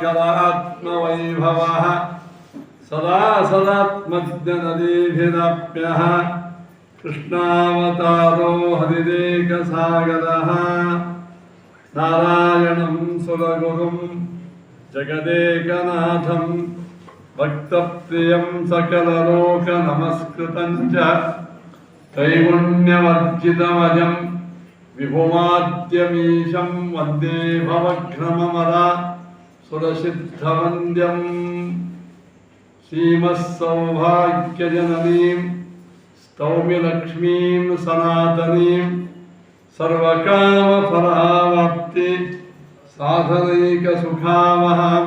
ಕರಾತ್ಮವೈಭವಃ ಸದಾ ಸದಾತ್ಮಜ್ಞನದೀಭಿರಪ್ಯಃ ಕೃಷ್ಣಾವತಾರೋ ಹರಿರೇಕಸಾಗರಃ ನಾರಾಯಣಂ ಸುರಗುರುಂ ಜಗದೇಕನಾಥಂ ಭಕ್ತಪ್ರಿಯಂ ಸಕಲಲೋಕನಮಸ್ಕೃತಂ ಚ ತ್ರೈಗುಣ್ಯವರ್ಜಿತಮಜಂ ವಿಭುಮಾದ್ಯಮೀಶಂ ವಂದೇ ಭವಘ್ನಮಮರ ಸುರಸಿದ್ಧವಂದ್ಯಂ ಶ್ರೀಮತ್ಸೌಭಾಗ್ಯಜನನೀಂ ಸ್ತೌಮಿ ಲಕ್ಷ್ಮೀಂ ಸನಾತನೀಂ ಸರ್ವಕಾಮಫಲಾವಾಪ್ತಿ ಸಾಧನೈಕಸುಖಾವಹಾಂ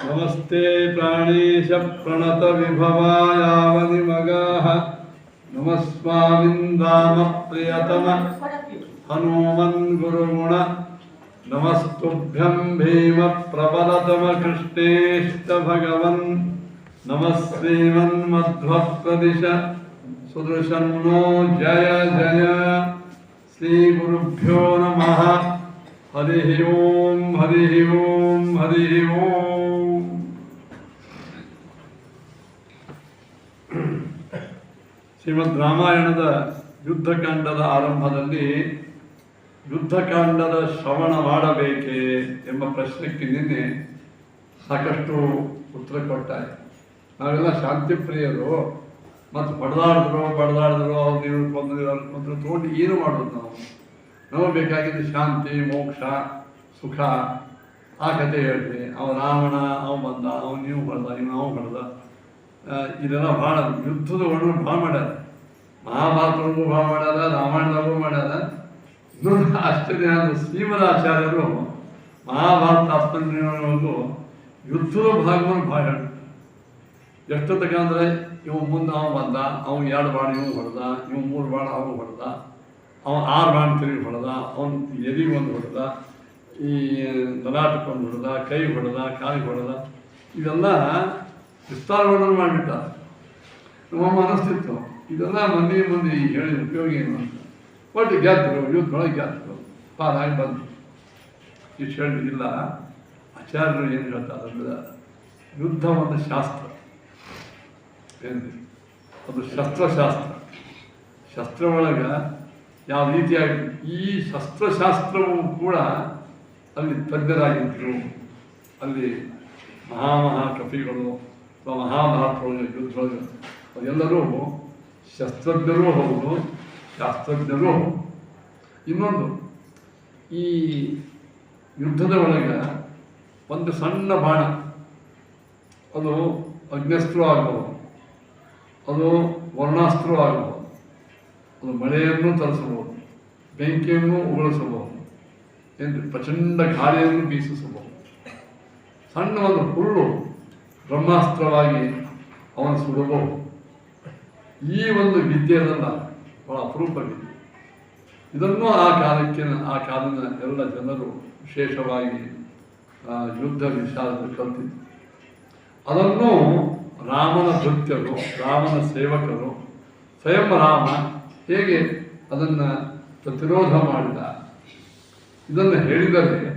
ನಮಸ್ತೆ ಪ್ರಾಣೇಶ ಪ್ರಣತ ವಿಭವಾಯಾವನಿಮಗಾಃ ನಮಸ್ವಾಮಿಂದಾಮ ಪ್ರಿಯತಮ ಹನುಮನ್ ಗುರುಗುಣ ನಮಸ್ತುಭ್ಯಂ ಭೀಮ ಪ್ರಬಲತಮ ಕೃಷ್ಣೇಷ್ಟ ಭಗವನ್ ನಮಃ ಶ್ರೀಮನ್ಮಧ್ವಪ್ರದಿಶ ಸುದೃಶನ್ನೋ ಜಯ ಜಯ ಶ್ರೀ ಗುರುಭ್ಯೋ ನಮಃ ಹರಿ ಓಂ ಹರಿ ಓಂ ಹರಿ ಓಂ. ಶ್ರೀಮದ್ ರಾಮಾಯಣದ ಯುದ್ಧಕಾಂಡದ ಆರಂಭದಲ್ಲಿ ಯುದ್ಧಕಾಂಡದ ಶ್ರವಣ ಮಾಡಬೇಕೇ ಎಂಬ ಪ್ರಶ್ನೆಗೆ ನಿನ್ನೆ ಸಾಕಷ್ಟು ಉತ್ತರ ಕೊಟ್ಟಾಯಿತು. ನಾವೆಲ್ಲ ಶಾಂತಿಪ್ರಿಯರು, ಮತ್ತು ಬಡದಾಡಿದ್ರು ಅವ್ರು ನೀವು ಕೊಂದ್ರು ತೋಟಿ ಏನು ಮಾಡೋದು? ನಮಗೆ ಬೇಕಾಗಿದ್ದು ಶಾಂತಿ, ಮೋಕ್ಷ, ಸುಖ. ಆ ಕಥೆ ಹೇಳ್ರಿ. ರಾವಣ ಬಂದ, ನೀವು ಹೊಡೆದ, ನಾವು ಹೊಡೆದ. ಇದೆಲ್ಲ ಭಾಳ ಯುದ್ಧದ ವರ್ಣನೆ ಭಾಳ ಮಾಡ್ಯಾರ. ಮಹಾಭಾರತವರೆಗೂ ಭಾಳ ಮಾಡ್ಯಾರ, ರಾಮಾಯಣದಾಗೂ ಮಾಡ್ಯಾರ. ಇನ್ನೊಂದು ಆಶ್ಚರ್ಯ ಅಂದರೆ ಶ್ರೀಮದಾಚಾರ್ಯರು ಮಹಾಭಾರತ ಅಸ್ತಂದ್ರಿಯೊಳಗೂ ಯುದ್ಧದ ಭಾಗವನ್ನು ಭಾಳ ಹೇಳ್ತಾರೆ. ಎಷ್ಟೊತ್ತಕ ಅಂದರೆ ಮುಂದೆ ಬಂದ, 2 ಬಾಣ ಇವು ಹೊಡೆದ, 3 ಬಾಣ ಅವನು ಹೊಡೆದ, 6 ಬಾಣ ತಿರುಗಿ ಹೊಡೆದ, ಎದಿಗೆ ಒಂದು ಹೊಡೆದ, ಈ ಲಲಾಟಕ್ಕೊಂದು ಹೊಡೆದ, ಕೈ ಹೊಡೆದ, ಕಾಲಿಗೆ ಹೊಡೆದ. ಇದೆಲ್ಲ ವಿಸ್ತಾರವನ್ನು ಮಾಡಿಬಿಟ್ಟಾರೆ. ನಮ್ಮಮ್ಮ ಅನಿಸ್ತಿತ್ತು ಇದೆಲ್ಲ ಮಂದಿ ಹೇಳಿ ಉಪಯೋಗ ಏನು ಅಂತ. ಒಟ್ಟು ಗೆದ್ದರು, ಯುದ್ಧದೊಳಗೆ ಗೆದ್ದರು, ಪಾರಾಗಿ ಬಂದರು. ಇಷ್ಟು ಹೇಳಿಲ್ಲ. ಆಚಾರ್ಯರು ಏನು ಹೇಳ್ತಾರೆ ಅಂದರೆ ಯುದ್ಧ ಒಂದು ಶಾಸ್ತ್ರ, ಅದು ಶಸ್ತ್ರಶಾಸ್ತ್ರ. ಶಸ್ತ್ರ ಒಳಗೆ ಯಾವ ರೀತಿಯಾಗಿ ಈ ಶಸ್ತ್ರಶಾಸ್ತ್ರವು ಕೂಡ ಅಲ್ಲಿ ತಜ್ಞರಾಗಿದ್ದರು. ಅಲ್ಲಿ ಕಪಿಗಳು ಅಥವಾ ಮಹಾಭಾರತೊಳಗೆ ಯುದ್ಧೊಳಗೆ ಎಲ್ಲರೂ ಶಸ್ತ್ರಜ್ಞರೂ ಹೌದು, ಶಾಸ್ತ್ರಜ್ಞರೂ ಹೌದು. ಇನ್ನೊಂದು, ಈ ಯುದ್ಧದ ಒಳಗೆ ಒಂದು ಸಣ್ಣ ಬಾಣ ಅದು ಅಗ್ನಸ್ತ್ರ ಆಗಬಹುದು, ಅದು ವರ್ಣಾಸ್ತ್ರ ಆಗಬಹುದು, ಅದು ಮಳೆಯನ್ನು ತರಿಸಬಹುದು, ಬೆಂಕಿಯನ್ನು ಉಗುಳಿಸಬಹುದು, ಪ್ರಚಂಡ ಗಾಳಿಯನ್ನು ಬೀಸಿಸಬಹುದು. ಸಣ್ಣ ಒಂದು ಹುಲ್ಲು ಬ್ರಹ್ಮಾಸ್ತ್ರವಾಗಿ ಅವನು ಸುಡಬಹುದು. ಈ ಒಂದು ವಿದ್ಯೆಯಲ್ಲ ಬಹಳ ಅಪರೂಪ ವಿದ್ಯೆ. ಇದನ್ನು ಆ ಕಾಲದ ಎಲ್ಲ ಜನರು ವಿಶೇಷವಾಗಿ ಯುದ್ಧ ವಿಷಾದದಲ್ಲಿ ಕಲ್ತಿದ್ರು. ಅದನ್ನು ರಾಮನ ಭೃತ್ಯರು, ರಾಮನ ಸೇವಕರು, ಸ್ವಯಂ ರಾಮ ಹೇಗೆ ಅದನ್ನು ಪ್ರತಿರೋಧ ಮಾಡಿದ ಇದನ್ನು ಹೇಳಿದರೆ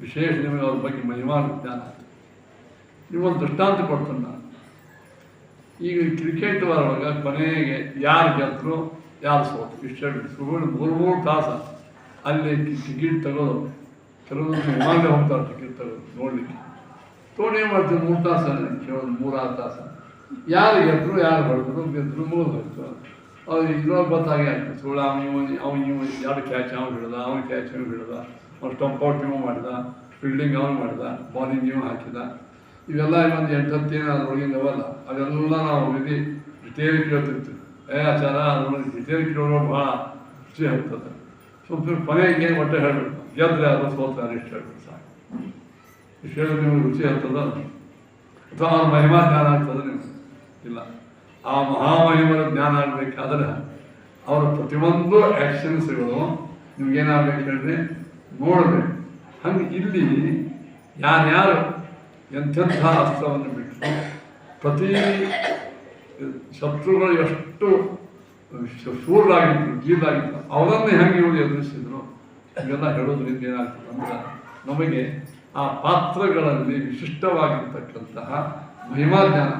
ವಿಶೇಷ ನಿಮಗೆ ಅವ್ರ ಬಗ್ಗೆ ಮಹಿಮಾನ ಜ್ಞಾನ. ನೀವೊಂದು ದೃಷ್ಟಾಂತ ಕೊಡ್ತಾನೆ ನಾನು. ಈಗ ಕ್ರಿಕೆಟ್ ಒಳಗೆ ಕೊನೆಗೆ ಯಾರು ಗೆದ್ರು ಯಾರು ಸೋತು ಇಷ್ಟು 3 ತಾಸು ಅಲ್ಲಿ ಟಿಕೆಟ್ ತಗೋದು. ಕೆಲವೊಂದು ವಿಮಾನ ಹೋಗ್ತಾರೆ ಟಿಕೆಟ್ ತಗೋದು ನೋಡಲಿಕ್ಕೆ. ತೋಡಿ ಏನು ಮಾಡ್ತೀವಿ 3 ತಾಸು ಕೇಳೋದು, 3-6 ತಾಸು. ಯಾರು ಗೆದ್ರು ಯಾರು ಹೊಡೆದ್ರು ಗೆದ್ರು ಮುಗಿದೋಯ್ತು. ಅವ್ರು ಇದ್ರೊಳಗೆ ಗೊತ್ತಾಗಿ ಆಗ್ತದೆ. ಸುಳ್ಳು ಇವು 2 ಕ್ಯಾಚ್ ಅವ್ನು ಹಿಡ್ದ, ಅವ್ನು ಕ್ಯಾಚ್ ಅವ್ನು ಹಿಡ್ದ, ಅವ್ನು ಸ್ಟಂಪೌಟ್ ಇವು ಮಾಡಿದ, ಫೀಲ್ಡಿಂಗ್ ಅವನು ಮಾಡಿದ, ಬಾಲಿಂಗ್ ಇವು ಹಾಕಿದ. ಇವೆಲ್ಲ ಒಂದು 8-10 ಅದ್ರೊಳಗಿಂದ ಅವಲ್ಲ. ಅದೆಲ್ಲ ನಾವು ಡಿಟೇಲ್ ಕೇಳ್ತಿರ್ತೀವಿ. ಆಚಾರ ಅದ್ರೊಳಗೆ ಡಿಟೇಲ್ ಕೇಳೋರು ಭಾಳ ಖುಷಿ ಆಗ್ತದೆ. ಸ್ವಲ್ಪ ಕೊನೆಗೆ ಒಟ್ಟೆ ಹೇಳ್ಬೇಕು, ಗೆದ್ರೆ ಅದು ಸೋತ್ರೆ ಇಷ್ಟು ಹೇಳ್ಬೇಕು ಸಾಕು. ಇಷ್ಟು ಹೇಳಿದ್ರೆ ನಿಮ್ಗೆ ರುಚಿ ಆಗ್ತದ ಅಥವಾ ಅವ್ರ ಮಹಿಮಾ ಜ್ಞಾನ ಆಗ್ತದೆ ನಿಮ್ಗೆ? ಇಲ್ಲ. ಆ ಮಹಾಮಹಿಮರ ಜ್ಞಾನ ಆಗಬೇಕಾದ್ರೆ ಅವರ ಪ್ರತಿಯೊಂದು ಆ್ಯಕ್ಷನ್ಸ್ಗಳು ನಿಮ್ಗೇನಾಗಬೇಕು ಹೇಳಿದ್ರೆ ನೋಡಬೇಕು. ಹಂಗೆ ಇಲ್ಲಿ ಯಾರ್ಯಾರು ಎಂಥೆಂಥ ಅಸ್ತ್ರವನ್ನು ಬಿಟ್ಟು ಪ್ರತಿ ಶತ್ರುಗಳು ಎಷ್ಟು ಶೂರರಾಗಿದ್ರು, ಗೀರಾಗಿದ್ರು, ಅವರನ್ನೇ ಹೆಂಗೆ ಇವರು ಎದುರಿಸಿದ್ರು, ಇವೆಲ್ಲ ಹೇಳೋದ್ರಿಂದ ಏನಾಗ್ತದೆ ಅಂದ್ರೆ ನಮಗೆ ಆ ಪಾತ್ರಗಳಲ್ಲಿ ವಿಶಿಷ್ಟವಾಗಿರ್ತಕ್ಕಂತಹ ಮಹಿಮಾಜ್ಞಾನ.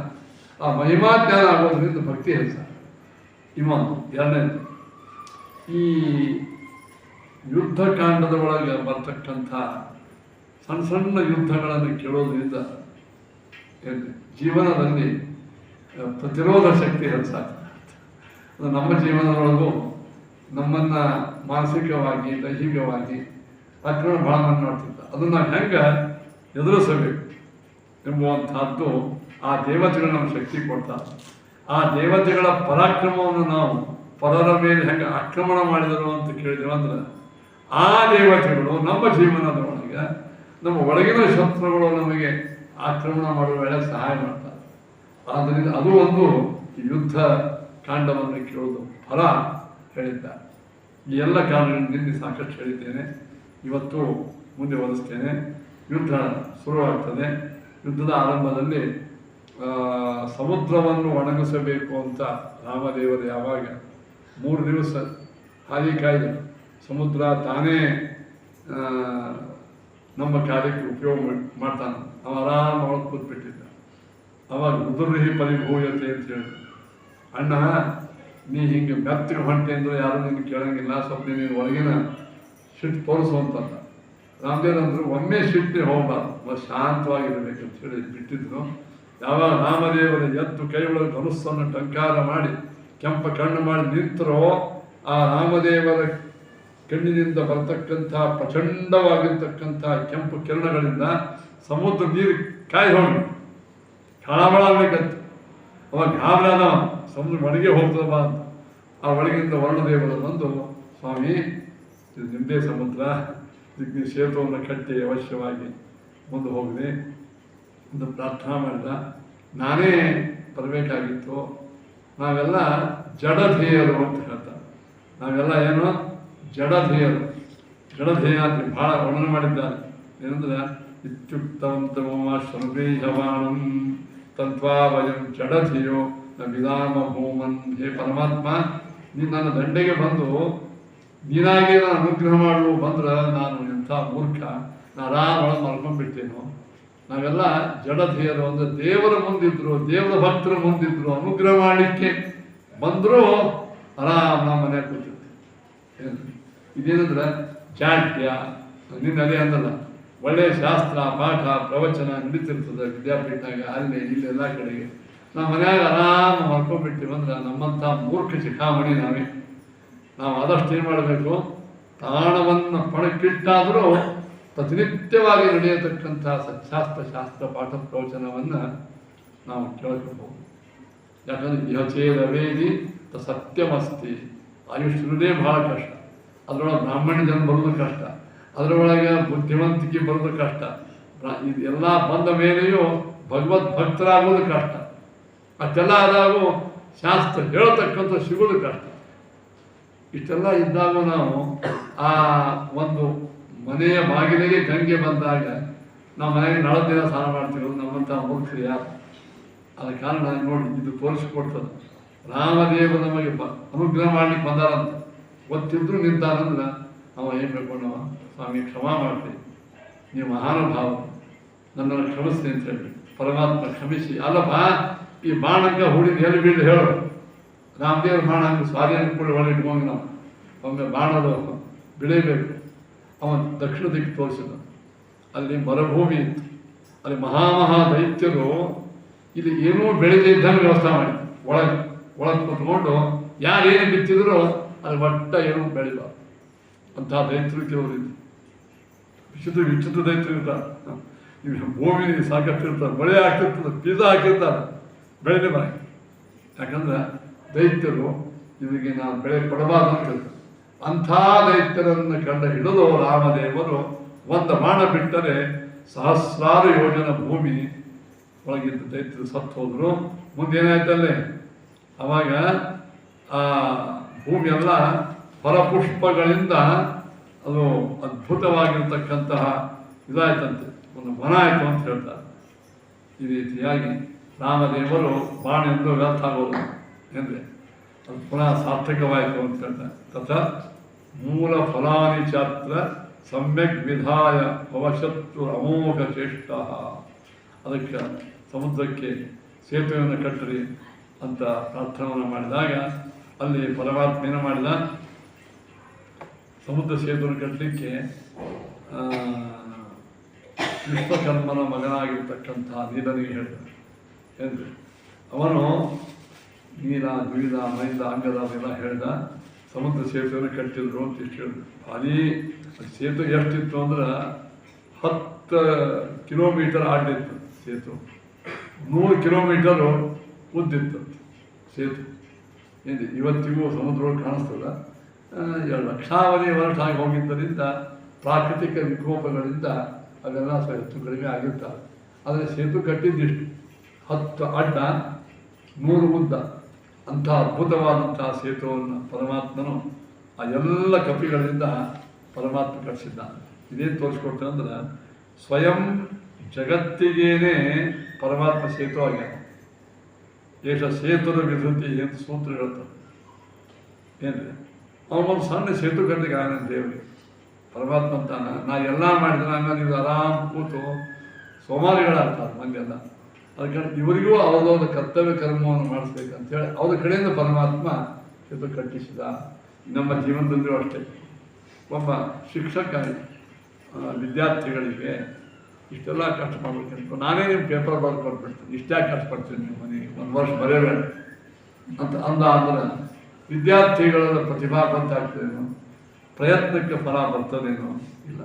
ಆ ಮಹಿಮಾಜ್ಞಾನ ಆಗೋದ್ರಿಂದ ಭಕ್ತಿ ಹೆಚ್ಚ. ಇನ್ನೊಂದು ಎರಡನೇದು, ಈ ಯುದ್ಧಕಾಂಡದ ಒಳಗೆ ಬರ್ತಕ್ಕಂಥ ಸಣ್ಣ ಸಣ್ಣ ಯುದ್ಧಗಳನ್ನು ಕೇಳೋದ್ರಿಂದ ಜೀವನದಲ್ಲಿ ಪ್ರತಿರೋಧ ಶಕ್ತಿ ಹೆಚ್ಚಾಗ್ತದೆ. ನಮ್ಮ ಜೀವನದೊಳಗೂ ನಮ್ಮನ್ನು ಮಾನಸಿಕವಾಗಿ ದೈಹಿಕವಾಗಿ ಆಕ್ರಮಣ ಭಾಳ ಮಂದಿ ಮಾಡ್ತಿದ್ದ. ಅದನ್ನು ಹೆಂಗೆ ಎದುರಿಸಬೇಕು ಎಂಬುವಂಥದ್ದು ಆ ದೇವತೆಗಳು ನಮ್ಗೆ ಶಕ್ತಿ ಕೊಡ್ತಾರೆ. ಆ ದೇವತೆಗಳ ಪರಾಕ್ರಮವನ್ನು ನಾವು ಪರರ ಮೇಲೆ ಹೆಂಗೆ ಆಕ್ರಮಣ ಮಾಡಿದರು ಅಂತ ಕೇಳಿದೆವು ಅಂದ್ರೆ, ಆ ದೇವತೆಗಳು ನಮ್ಮ ಜೀವನದೊಳಗೆ ನಮ್ಮ ಒಳಗಿನ ಶತ್ರುಗಳು ನಮಗೆ ಆಕ್ರಮಣ ಮಾಡುವ ವೇಳೆ ಸಹಾಯ ಮಾಡ್ತಾರೆ. ಆದ್ದರಿಂದ ಅದು ಒಂದು ಯುದ್ಧ ಕಾಂಡವನ್ನು ಕೇಳೋದು ಫಲ ಹೇಳಿದ್ದಾರೆ. ಈ ಎಲ್ಲ ಕಾರಣಗಳನ್ನು ನಿನ್ನೆ ಸಾಕಷ್ಟು ಹೇಳಿದ್ದೇನೆ, ಇವತ್ತು ಮುಂದೆ ಒಲಿಸ್ತೇನೆ. ಯುದ್ಧ ಶುರುವಾಗ್ತದೆ. ಯುದ್ಧದ ಆರಂಭದಲ್ಲಿ ಸಮುದ್ರವನ್ನು ಒಣಗಿಸಬೇಕು ಅಂತ ರಾಮದೇವರು ಯಾವಾಗ 3 ದಿವಸ ಹಾದಿ ಕಾಯ್ದರು, ಸಮುದ್ರ ತಾನೇ ನಮ್ಮ ಕಾರ್ಯಕ್ಕೆ ಉಪಯೋಗ ಮಾಡ್ತಾನೆ. ಅವ ಆರಾಮ ಒಳಗೆ ಕೂತ್ಬಿಟ್ಟಿದ್ದ. ಅವಾಗ ಉದುರ್ಹಿ ಪರಿಭೂಯತೆ ಅಂತ ಹೇಳಿದ್ರು, ಅಣ್ಣ ನೀ ಹಿಂಗೆ ಮೆತ್ತಗೆ ಹೊಂಟೆ ಅಂದ್ರೆ ಯಾರು ನಿನ್ನ ಕೇಳಂಗಿಲ್ಲ, ಸ್ವಲ್ಪ ನೀನು ಒಳಗಿನ ಸಿಟ್ಟು ತೋರಿಸುವಂತಂದ. ರಾಮದೇವ್ರು ಅಂದರು ಒಮ್ಮೆ ಸಿಟ್ಟಿಗೆ ಹೋಗಬಾರ್ದು, ಶಾಂತವಾಗಿರ್ಬೇಕಂತ ಹೇಳಿ ಬಿಟ್ಟಿದ್ರು. ಯಾವಾಗ ರಾಮದೇವರ ಎದ್ದು ಕೈ ಒಳಗೆ ಧನುಸ್ಸನ್ನು ಟಂಕಾರ ಮಾಡಿ ಕೆಂಪ ಕಣ್ಣು ಮಾಡಿ ನಿಂತರೋ, ಆ ರಾಮದೇವರ ಕಣ್ಣಿನಿಂದ ಬರ್ತಕ್ಕಂಥ ಪ್ರಚಂಡವಾಗಿರ್ತಕ್ಕಂಥ ಕೆಂಪು ಕಿರಣಗಳಿಂದ ಸಮುದ್ರ ನೀರು ಕಾಯಿ ಹೋಗಿ ಖಾಳಬಳ ಆಗ್ಬೇಕಂತ. ಅವಾಗ ಗಾಬರಾದ ಸಮುದ್ರ ಒಳಗೆ ಹೋಗ್ತದವ ಅಂತ. ಆ ಒಳಗಿಂದ ವರ್ಣದೇವರು ಬಂದು, ಸ್ವಾಮಿ ಇದು ನಿಂಬೆ ಸಮುದ್ರ, ಇದಕ್ಕೆ ನೀವು ಸೇತುವನ್ನು ಕಟ್ಟಿ ಅವಶ್ಯವಾಗಿ ಮುಂದೆ ಹೋಗಿದೆ ಅಂತ ಪ್ರಾರ್ಥನಾ ಮಾಡಿದ. ನಾನೇ ಬರಬೇಕಾಗಿತ್ತು, ನಾವೆಲ್ಲ ಜಡಧೇಯರು ಅಂತ ಹೇಳ್ತಾರೆ. ನಾವೆಲ್ಲ ಏನು ಜಡಧೇಯರು, ಜಡಧೇಯ ಅಂತ ಭಾಳ ವರ್ಣನೆ ಮಾಡಿದ್ದಾರೆ. ಏನಂದ್ರೆ ಇತ್ಯುಕ್ತವಂತಮ ಶ್ರಮೇಶವಾಣಂ ತತ್ವಾ ವಯಂ ಜಡಧೇಯೋ ನ ವಿಧಾಮ ಭೂಮನ್. ಹೇ ಪರಮಾತ್ಮ, ನೀನು ನನ್ನ ದಂಡೆಗೆ ಬಂದು ನೀನಾಗಿ ನಾನು ಅನುಗ್ರಹ ಮಾಡುವ ಬಂದ್ರೆ ನಾನು ಎಂಥ ಮೂರ್ಖ, ನಾನು ಆರಾಮ ಮಲ್ಕೊಂಡ್ಬಿಡ್ತೇನೋ. ನಾವೆಲ್ಲ ಜಡಧೇಯರು ಅಂದರೆ ದೇವರ ಮುಂದಿದ್ರು, ದೇವರ ಭಕ್ತರ ಮುಂದಿದ್ರು, ಅನುಗ್ರಹ ಮಾಡಲಿಕ್ಕೆ ಬಂದರೂ ಆರಾಮ ನಮ್ಮ ಮನೆಯಾಗ ಕೂತಿರ್ತೀವಿ. ಇದೇನಂದ್ರೆ ಜಾಡ್ಯ. ನಿನ್ನ ಅದೇ ಅಂದಲ್ಲ, ಒಳ್ಳೆಯ ಶಾಸ್ತ್ರ ಪಾಠ ಪ್ರವಚನ ನಡೀತಿರ್ತದೆ ವಿದ್ಯಾಪೀಠಾಗ, ಅಲ್ಲಿ ಇಲ್ಲಿ ಎಲ್ಲ ಕಡೆಗೆ. ನಾವು ಮನ್ಯಾಗ ಆರಾಮ ಮಾಡ್ಕೊಂಡ್ಬಿಡ್ತೀವಿ ಅಂದ್ರೆ ನಮ್ಮಂಥ ಮೂರ್ಖ ಶಿಖಾಮಣಿ ನಾವೇ. ನಾವು ಆದಷ್ಟು ಏನು ಮಾಡಬೇಕು, ತಾಣವನ್ನು ಪಣಕ್ಕಿಟ್ಟಾದರೂ ಪ್ರತಿನಿತ್ಯವಾಗಿ ನಡೆಯತಕ್ಕಂಥ ಶಾಸ್ತ್ರ ಪಾಠ ಪ್ರವಚನವನ್ನು ನಾವು ಕೇಳ್ಕೊಳ್ಬೋದು. ಯಾಕಂದರೆ ಇಹಚೇರವೇದಿ ಸತ್ಯಮಸ್ತಿ. ಆಯುಷ್ಯದೇ ಭಾಳ ಕಷ್ಟ. ಅದರೊಳಗೆ ಬ್ರಾಹ್ಮಣ ಜನ ಬರೋದು ಕಷ್ಟ, ಅದರೊಳಗೆ ಬುದ್ಧಿವಂತಿಕೆ ಬರೋದು ಕಷ್ಟ. ಇದೆಲ್ಲ ಬಂದ ಮೇಲೆಯೂ ಭಗವದ್ ಭಕ್ತರಾಗೋದು ಕಷ್ಟ. ಅಷ್ಟೆಲ್ಲ ಆದಾಗೂ ಶಾಸ್ತ್ರ ಹೇಳ್ತಕ್ಕಂಥ ಸಿಗೋದು ಕಷ್ಟ. ಇಷ್ಟೆಲ್ಲ ಇದ್ದಾಗ ನಾವು ಆ ಒಂದು ಮನೆಯ ಬಾಗಿಲಿಗೆ ಗಂಗೆ ಬಂದಾಗ ನಾವು ಮನೆಗೆ ನಾಳೆ ದಿನ ಸ್ನಾನ ಮಾಡ್ತೀವಿ. ನಮ್ಮಂಥ ಮೂರ್ಖರು ಯಾರು? ಆದ ಕಾರಣ ನೋಡಿ, ಇದು ತೋರಿಸಿಕೊಡ್ತದೆ. ರಾಮದೇವ ನಮಗೆ ಅನುಗ್ರಹ ಮಾಡ್ಲಿಕ್ಕೆ ಬಂದಾರಂತ ಗೊತ್ತಿದ್ರು ನಿಂತಾರಂದ್ರೆ ಅವ ಏನು ಬೇಕೊಂಡವ, ಸ್ವಾಮಿ ಕ್ಷಮಾ ಮಾಡ್ತೀವಿ, ನೀವು ಮಹಾನುಭಾವ, ನನ್ನನ್ನು ಕ್ಷಮಿಸ್ತೀನಿ ಅಂತ ಹೇಳಿ ಪರಮಾತ್ಮ ಕ್ಷಮಿಸಿ. ಅಲ್ಲಪ್ಪ, ಈ ಬಾಣಕ್ಕೆ ಹೂಡಿದ ಎಲ್ಲಿ ಬೀಳು ಹೇಳು. ರಾಮದೇವ್ರ ಬಾಣ ಹಂಗೆ ಸ್ವಾಧೀನ ಕೂಡ ಒಳಗೆ ಇಟ್ಕೊಂಡು ನಾವು ಒಮ್ಮೆ ಬಾಣದ ಬೆಳೀಬೇಕು. ಅವನು ದಕ್ಷಿಣ ದಿಕ್ಕು ತೋರಿಸಿದ. ಅಲ್ಲಿ ಮರುಭೂಮಿ ಇತ್ತು. ಅಲ್ಲಿ ಮಹಾ ದೈತ್ಯರು ಇಲ್ಲಿ ಏನೂ ಬೆಳೆದೇ ಇದ್ದಂಗೆ ವ್ಯವಸ್ಥೆ ಮಾಡಿದ್ರು. ಒಳಗೆ ಕೂತ್ಕೊಂಡು ಯಾರೇನು ಬಿತ್ತಿದ್ರು ಅಲ್ಲಿ ಒಟ್ಟ ಏನೂ ಬೆಳಿಬಾರ್ದು ಅಂಥ ದೈತ್ಯರು ಕೆಲವರು ಇದ್ರು. ವಿಚಿತ್ರ ದೈತ್ಯರು ಇರ್ತಾರೆ. ಈಗ ಭೂಮಿ ಸಾಕಷ್ಟು ಇರ್ತಾರೆ, ಮಳೆ ಹಾಕಿರ್ತದೆ, ಬೀಜ ಹಾಕಿರ್ತಾರೆ, ಬೆಳೆದೇ ಬರ. ಯಾಕಂದ್ರೆ ದೈತ್ಯರು ಇವರಿಗೆ ನಾನು ಬೆಳೆ ಕೊಡಬಾರ್ದು ಅಂತ ಹೇಳ್ತಾರೆ. ಅಂಥ ದೈತ್ಯರನ್ನು ಕಂಡ ಹಿಡಿದು ರಾಮದೇವರು ಒಂದು ಬಾಣ ಬಿಟ್ಟರೆ ಸಹಸ್ರಾರು ಯೋಜನ ಭೂಮಿ ಒಳಗಿದ್ದ ದೈತ್ಯರು ಸತ್ತು ಹೋದರು. ಮುಂದೇನಾಯ್ತಲ್ಲೇ, ಅವಾಗ ಆ ಭೂಮಿಯೆಲ್ಲ ಫಲಪುಷ್ಪಗಳಿಂದ ಅದು ಅದ್ಭುತವಾಗಿರ್ತಕ್ಕಂತಹ ಇದಾಯ್ತಂತೆ, ಒಂದು ವನ ಆಯಿತು ಅಂತ ಹೇಳ್ತಾರೆ. ಈ ರೀತಿಯಾಗಿ ರಾಮದೇವರು ಬಾಣ ಎಂದು ವ್ಯರ್ಥ ಆಗೋದು ಅಂದರೆ ಅದು ಪುನಃ ಸಾರ್ಥಕವಾಯಿತು ಅಂತ ಹೇಳ್ತಾರೆ. ತಥಾ ಮೂಲ ಫಲಾನಿ ಚಾತ್ರ ಸಮ್ಯಕ್ ವಿಧಾಯ ಭವಶತ್ರು ಅಮೋಘ ಚೇಷ್ಟ. ಅದಕ್ಕೆ ಸಮುದ್ರಕ್ಕೆ ಸೇತುವೆಯನ್ನು ಕಟ್ಟರಿ ಅಂತ ಪ್ರಾರ್ಥನೆಯನ್ನು ಮಾಡಿದಾಗ ಅಲ್ಲಿ ಪರಮಾತ್ಮ ಏನು ಮಾಡಿದ, ಸಮುದ್ರ ಸೇತುವೆಯನ್ನು ಕಟ್ಟಲಿಕ್ಕೆ ವಿಶ್ವಕರ್ಮನ ಮಗನಾಗಿರ್ತಕ್ಕಂಥ ನೀಲನಿಗೆ ಹೇಳಿದ. ಹೇಳಿದೆ ಅವನು ನೀಲ ದ್ವಿಧ ಮೈದ ಅಂಗದ ಅವೆಲ್ಲ ಹೇಳ್ದ, ಸಮುದ್ರ ಸೇತುವೆಯನ್ನು ಕಟ್ಟಿದ್ರು ಅಂತ ಇಷ್ಟು ಹೇಳಿದ್ರು. ಭಾರೀ ಸೇತುವೆ ಎಷ್ಟಿತ್ತು ಅಂದ್ರೆ 10 ಕಿಲೋಮೀಟರ್ ಆಡಿತ್ತು ಸೇತು, 100 ಕಿಲೋಮೀಟರು ಉದ್ದಿತ್ತು ಸೇತು. ಏನಿದೆ ಇವತ್ತಿಗೂ ಸಮುದ್ರಗಳು ಕಾಣಿಸ್ತದ. ಲಕ್ಷಾವಧಿ ವರ್ಷಾಗಿ ಹೋಗಿದ್ದರಿಂದ ಪ್ರಾಕೃತಿಕ ವಿಕೋಪಗಳಿಂದ ಅವೆಲ್ಲ ಹೆಚ್ಚು ಕಡಿಮೆ ಆಗಿರ್ತಾರೆ. ಆದರೆ ಸೇತು ಕಟ್ಟಿದ್ದಿಷ್ಟು 10 ಅಡ್ಡ 100 ಉದ್ದ, ಅಂಥ ಅದ್ಭುತವಾದಂತಹ ಸೇತುವನ್ನು ಪರಮಾತ್ಮನು ಆ ಎಲ್ಲ ಕಪಿಗಳಿಂದ ಪರಮಾತ್ಮ ಕಟ್ಟಿಸಿದ್ದಾನೆ. ಇದೇನು ತೋರಿಸ್ಕೊಡ್ತಾನೆ ಅಂದ್ರೆ ಸ್ವಯಂ ಜಗತ್ತಿಗೇನೆ ಪರಮಾತ್ಮ ಸೇತು ಆಗ್ಯಾನ. ಏಷ ಸೇತುರ ವಿಧುತಿ ಎಂದು ಸೂತ್ರ ಹೇಳ್ತಾರೆ. ಏನ್ರಿ ಅವನೊಂದು ಸಣ್ಣ ಸೇತು ಕಟ್ಟಲಿಕ್ಕೆ ಆಗ ದೇವರಿಗೆ ಪರಮಾತ್ಮ ಅಂತಾನ, ನಾ ಎಲ್ಲ ಮಾಡಿದ್ರೆ ಆಮೇಲೆ ನೀವು ಆರಾಮ್ ಕೂತು ಸೋಮಾರಿಗಳಾಗ್ತಾರೆ ಮಂದಿಯೆಲ್ಲ. ಅದಕ್ಕೆ ಇವರಿಗೂ ಅವ್ರದವ್ರ ಕರ್ತವ್ಯ ಕರ್ಮವನ್ನು ಮಾಡಿಸ್ಬೇಕಂತೇಳಿ ಅವ್ರ ಕಡೆಯಿಂದ ಪರಮಾತ್ಮ ಸೇತು ಕಟ್ಟಿಸಿದ. ನಮ್ಮ ಜೀವನದಲ್ಲಿಯೂ ಅಷ್ಟೇ, ಒಬ್ಬ ಶಿಕ್ಷಕ ವಿದ್ಯಾರ್ಥಿಗಳಿಗೆ ಇಷ್ಟೆಲ್ಲ ಕಷ್ಟ ಮಾಡ್ಬೇಕಂತ ನಾನೇ ನಿಮ್ಮ ಪೇಪರ್ ಬರೆದು ಕೊಟ್ಬಿಡ್ತೀನಿ, ಇಷ್ಟೇ ಕಷ್ಟಪಡ್ತೀನಿ ನೀವು ಮನೆಗೆ 1 ವರ್ಷ ಬರೆಯಬೇಡ ಅಂತ ಅಂದ್ರೆ ವಿದ್ಯಾರ್ಥಿಗಳ ಪ್ರತಿಭಾ ಬಂತಾಗ್ತದೇನೋ, ಪ್ರಯತ್ನಕ್ಕೆ ಫಲ ಬರ್ತದೇನೋ ಇಲ್ಲ.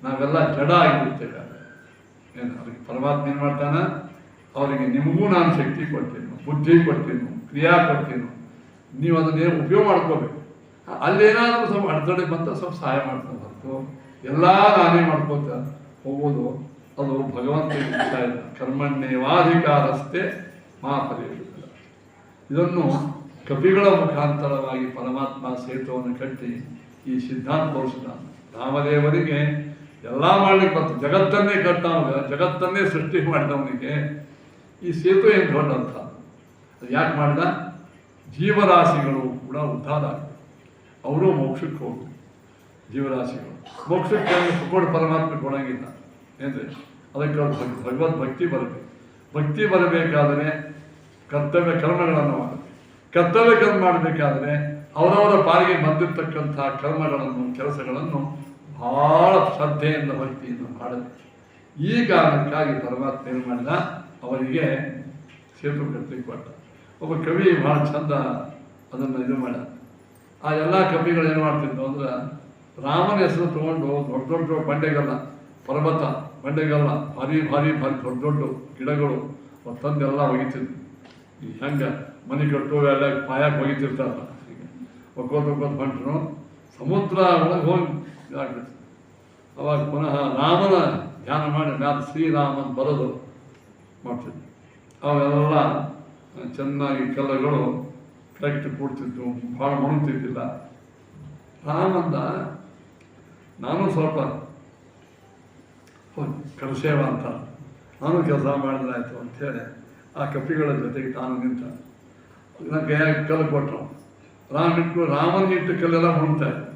ನಾವೆಲ್ಲ ಜಡ ಆಗಿಬಿಡ್ತೇವೆ. ಏನು ಅವ್ರಿಗೆ ಪರಮಾತ್ಮ ಏನು ಮಾಡ್ತಾನೆ, ಅವರಿಗೆ ನಿಮಗೂ ನಾನು ಶಕ್ತಿ ಕೊಡ್ತೇನೆ, ಬುದ್ಧಿ ಕೊಡ್ತೇನೆ, ಕ್ರಿಯಾ ಕೊಡ್ತೇನೆ, ನೀವು ಅದನ್ನೇ ಉಪಯೋಗ ಮಾಡ್ಕೋಬೇಕು. ಅಲ್ಲೇನಾದರೂ ಸ್ವಲ್ಪ ಅಡೆತಡೆ ಬಂತ ಸ್ವಲ್ಪ ಸಹಾಯ ಮಾಡ್ತಾ ಹೊರತು ಎಲ್ಲ ನಾನೇ ಮಾಡ್ಕೋತ ಹೋಗೋದು ಅದು ಭಗವಂತನ ವಿಷಯ ಇಲ್ಲ. ಕರ್ಮಣ್ಯೇವಾಧಿಕಾರಸ್ಥೆ ಮಾ ಫಲೇಶು. ಇದನ್ನು ಕಪಿಗಳ ಮುಖಾಂತರವಾಗಿ ಪರಮಾತ್ಮ ಸೇತುವನ್ನು ಕಟ್ಟಿ ಈ ಸಿದ್ಧಾಂತ ತೋರಿಸಿದ. ರಾಮದೇವರಿಗೆ ಎಲ್ಲ ಮಾಡ್ಲಿಕ್ಕೆ ಬಂತು, ಜಗತ್ತನ್ನೇ ಕಟ್ಟವನಿಗೆ, ಜಗತ್ತನ್ನೇ ಸೃಷ್ಟಿ ಮಾಡಿದವನಿಗೆ ಈ ಸೇತು ಏನು ದೊಡ್ಡಂತ. ಅದು ಯಾಕೆ ಮಾಡಿದ, ಜೀವರಾಶಿಗಳು ಕೂಡ ಉದ್ಧಾರ ಆಗಿದೆ, ಅವರು ಮೋಕ್ಷಕ್ಕೆ ಹೋಗ್ತಾರೆ. ಜೀವರಾಶಿಗಳು ಮೋಕ್ಷಕ್ಕೆ ಕೊಡು ಪರಮಾತ್ಮ ಕೊಡಂಗಿಲ್ಲ ಏನ್ರಿ. ಅದಕ್ಕೆ ಅವ್ರು ಭಗವದ್ ಭಕ್ತಿ ಬರಬೇಕು. ಭಕ್ತಿ ಬರಬೇಕಾದರೆ ಕರ್ತವ್ಯ ಕರ್ಮಗಳನ್ನು ಮಾಡಬೇಕು. ಕರ್ತವ್ಯ ಕರ್ಮ ಮಾಡಬೇಕಾದ್ರೆ ಅವರವರ ಪಾಲಿಗೆ ಬಂದಿರತಕ್ಕಂಥ ಕರ್ಮಗಳನ್ನು ಕೆಲಸಗಳನ್ನು ಬಹಳ ಶ್ರದ್ಧೆಯಿಂದ ಭಕ್ತಿಯಿಂದ ಮಾಡಬೇಕು. ಈ ಕಾರಣಕ್ಕಾಗಿ ಪರಮಾತ್ಮ ಏನು ಮಾಡಿದ, ಅವರಿಗೆ ಸೇತು ಕಟ್ಟಲಿಕ್ಕೆ ಕೊಟ್ಟ. ಒಬ್ಬ ಕವಿ ಭಾಳ ಚಂದ ಅದನ್ನು ಇದು ಮಾಡ. ಆ ಎಲ್ಲ ಕವಿಗಳು ಏನು ಮಾಡ್ತಿದ್ರು ಅಂದ್ರೆ ರಾಮನ ಹೆಸರು ತಗೊಂಡು ದೊಡ್ಡ ದೊಡ್ಡ ಬಂಡೆಗಲ್ಲ, ಪರ್ವತ ಬಂಡೆಗಲ್ಲ, ಭಾರಿ ಭಾರಿ ಭಾರಿ ದೊಡ್ಡ ದೊಡ್ಡ ಗಿಡಗಳು ತಂದೆಲ್ಲ ಒಗಿತಿದ್ರು. ಈ ಹೆಂಗೆ ಮನೆ ಕಟ್ಟು ಎಲ್ಲ ಪಾಯಕ್ಕೆ ಒಗಿತಿರ್ತಾರಲ್ಲ, ಹೀಗೆ ಒಕ್ಕೋತ ಹೊಂಟರು ಸಮುದ್ರ ಒಳಗೆ ಹೋಗಿ ಆಗ್ಬಿಡ್ತು. ಅವಾಗ ಪುನಃ ರಾಮನ ಧ್ಯಾನ ಮಾಡಿ ಮ್ಯಾಲ ಶ್ರೀರಾಮನ್ ಬರೋದು ಮಾಡ್ತಿದ್ರು. ಅವೆಲ್ಲ ಚೆನ್ನಾಗಿ ಕಲ್ಲುಗಳು ಕರೆಕ್ಟ್ ಕೂಡ್ತಿತ್ತು, ಭಾಳ ಮುಣುಗ್ತಿದ್ದಿಲ್ಲ. ರಾಮಂದ ನಾನು ಸ್ವಲ್ಪ ಕರಸೇವ ಅಂತ ನಾನು ಕೆಲಸ ಮಾಡಿದ್ರಾಯ್ತು ಅಂಥೇಳಿ ಆ ಕಪಿಗಳ ಜೊತೆಗೆ ತಾನು ನಿಂತ. ನನ್ನ ಕೈಯಾಗ ಕಲ್ಲು ಕೊಟ್ಟರು. ರಾಮನಿಗೆ ಇಟ್ಟು ಕಲ್ಲೆಲ್ಲ ಮುಣ್ತಾ ಇತ್ತು,